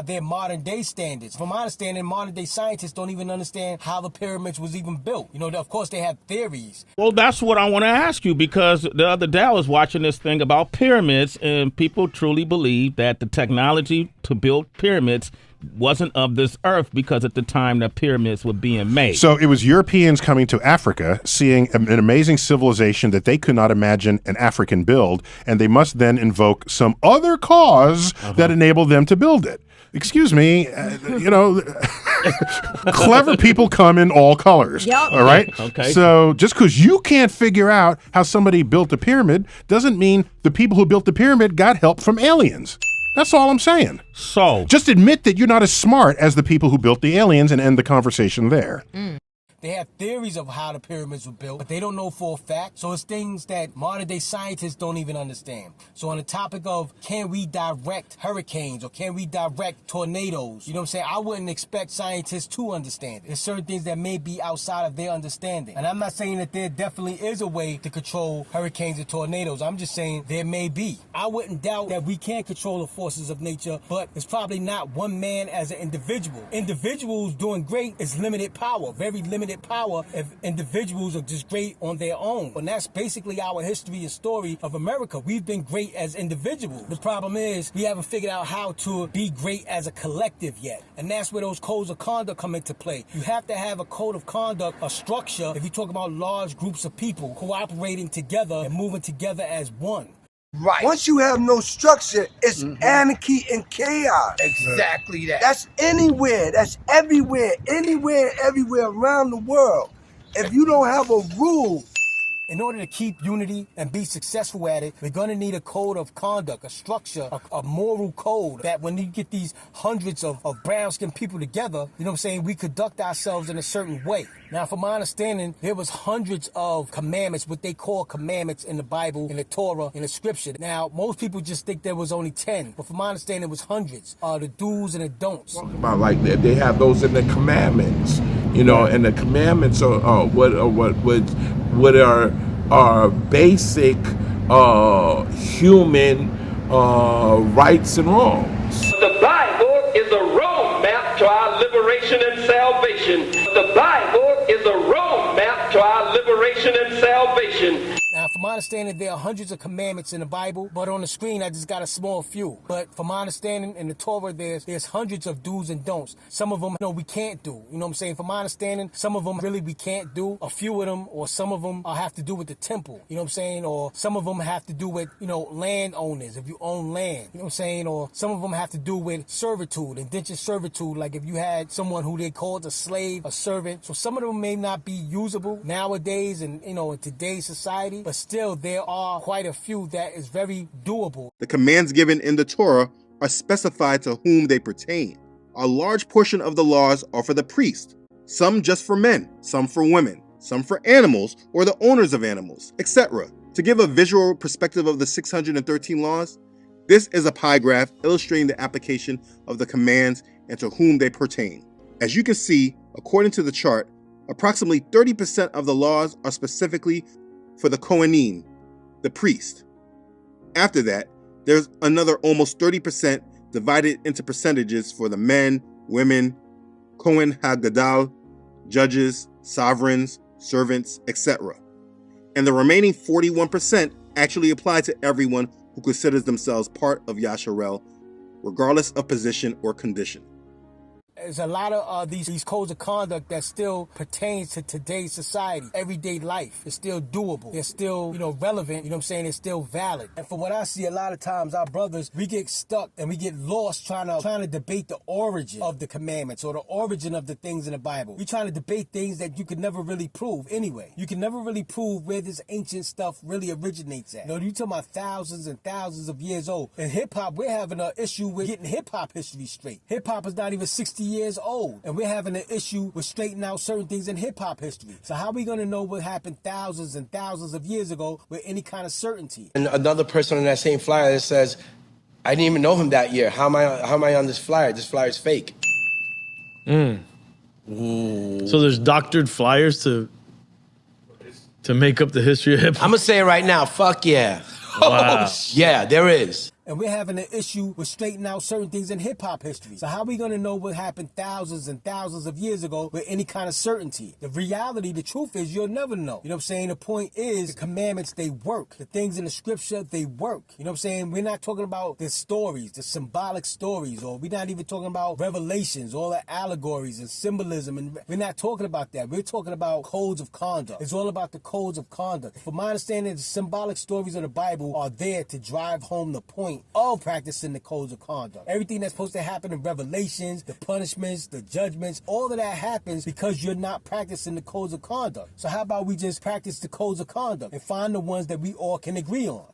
their modern day standards. From my understanding, modern day scientists don't even understand how the pyramids was even built. You know, of course they have theories. Well, that's what I want to ask you, because the other day I was watching this thing about pyramids, and people truly believe that the technology to build pyramids wasn't of this earth, because at the time the pyramids were being made. So it was Europeans coming to Africa, seeing an amazing civilization that they could not imagine an African build, and they must then invoke some other cause that enabled them to build it. Excuse me, you know, clever people come in all colors. Yep. All right? Okay. So just because you can't figure out how somebody built a pyramid doesn't mean the people who built the pyramid got help from aliens. That's all I'm saying. So just admit that you're not as smart as the people who built the aliens and end the conversation there. They have theories of how the pyramids were built, but they don't know for a fact. So it's things that modern day scientists don't even understand. So on the topic of can we direct hurricanes or can we direct tornadoes, you know what I'm saying? I wouldn't expect scientists to understand it. There's certain things that may be outside of their understanding. And I'm not saying that there definitely is a way to control hurricanes and tornadoes. I'm just saying there may be. I wouldn't doubt that we can control the forces of nature, but it's probably not one man as an individual. Individuals doing great is limited power, very limited power if individuals are just great on their own. And that's basically our history and story of America. We've been great as individuals. The problem is we haven't figured out how to be great as a collective yet. And that's where those codes of conduct come into play. You have to have a code of conduct, a structure, if you talk about large groups of people cooperating together and moving together as one. Right. Once you have no structure, it's anarchy and chaos. Exactly that. That's anywhere. That's everywhere. Anywhere, everywhere around the world. If you don't have a rule. In order to keep unity and be successful at it, we're going to need a code of conduct, a structure, a moral code that when you get these hundreds of brown-skinned people together, you know what I'm saying, we conduct ourselves in a certain way. Now, from my understanding, there was hundreds of commandments, what they call commandments in the Bible, in the Torah, in the scripture. Now, most people just think there was only 10, but from my understanding, it was hundreds. The do's and the don'ts. About like that, they have those in the commandments, you know, and the commandments are what are basic human rights and wrongs. The Bible is a roadmap to our liberation and salvation. The Bible is a roadmap to our liberation and salvation. Now, from my understanding, there are hundreds of commandments in the Bible, but on the screen, I just got a small few. But from my understanding, in the Torah, there's hundreds of do's and don'ts. Some of them, you know, we can't do. You know what I'm saying? From my understanding, some of them really we can't do. A few of them, or some of them have to do with the temple. You know what I'm saying? Or some of them have to do with, you know, landowners, if you own land. You know what I'm saying? Or some of them have to do with servitude, indentured servitude, like if you had someone who they called a slave, a servant. So some of them may not be usable nowadays and, you know, in today's society. But still, there are quite a few that is very doable. The commands given in the Torah are specified to whom they pertain. A large portion of the laws are for the priest, some just for men, some for women, some for animals or the owners of animals, etc. To give a visual perspective of the 613 laws, this is a pie graph illustrating the application of the commands and to whom they pertain. As you can see, according to the chart, approximately 30% of the laws are specifically for the Kohanim, the priest. After that, there's another almost 30% divided into percentages for the men, women, Kohen HaGadol, judges, sovereigns, servants, etc. And the remaining 41% actually apply to everyone who considers themselves part of Yasharel, regardless of position or condition. There's a lot of these codes of conduct that still pertains to today's society, everyday life. It's still doable. They're still, relevant. You know what I'm saying? It's still valid. And from what I see, a lot of times our brothers, we get stuck and we get lost trying to debate the origin of the commandments or the origin of the things in the Bible. We're trying to debate things that you could never really prove anyway. You can never really prove where this ancient stuff really originates at. You talking about thousands and thousands of years old. In hip-hop, we're having an issue with getting hip-hop history straight. Hip-hop is not even 60 years old, and we're having an issue with straightening out certain things in hip-hop history. So how are we going to know what happened thousands and thousands of years ago with any kind of certainty? And another person on that same flyer that says, I didn't even know him that year. How am I on this flyer? This flyer is fake. So there's doctored flyers to make up the history of hip hop? I'm going to say it right now. Fuck yeah. Wow. Yeah, there is. And we're having an issue with straightening out certain things in hip-hop history. So how are we going to know what happened thousands and thousands of years ago with any kind of certainty? The reality, the truth is you'll never know. You know what I'm saying? The point is the commandments, they work. The things in the scripture, they work. You know what I'm saying? We're not talking about the stories, the symbolic stories, or we're not even talking about revelations, all the allegories and symbolism. And we're not talking about that. We're talking about codes of conduct. It's all about the codes of conduct. From my understanding, the symbolic stories of the Bible are there to drive home the point of practicing the codes of conduct. Everything that's supposed to happen in Revelations, the punishments, the judgments, all of that happens because you're not practicing the codes of conduct. So how about we just practice the codes of conduct and find the ones that we all can agree on?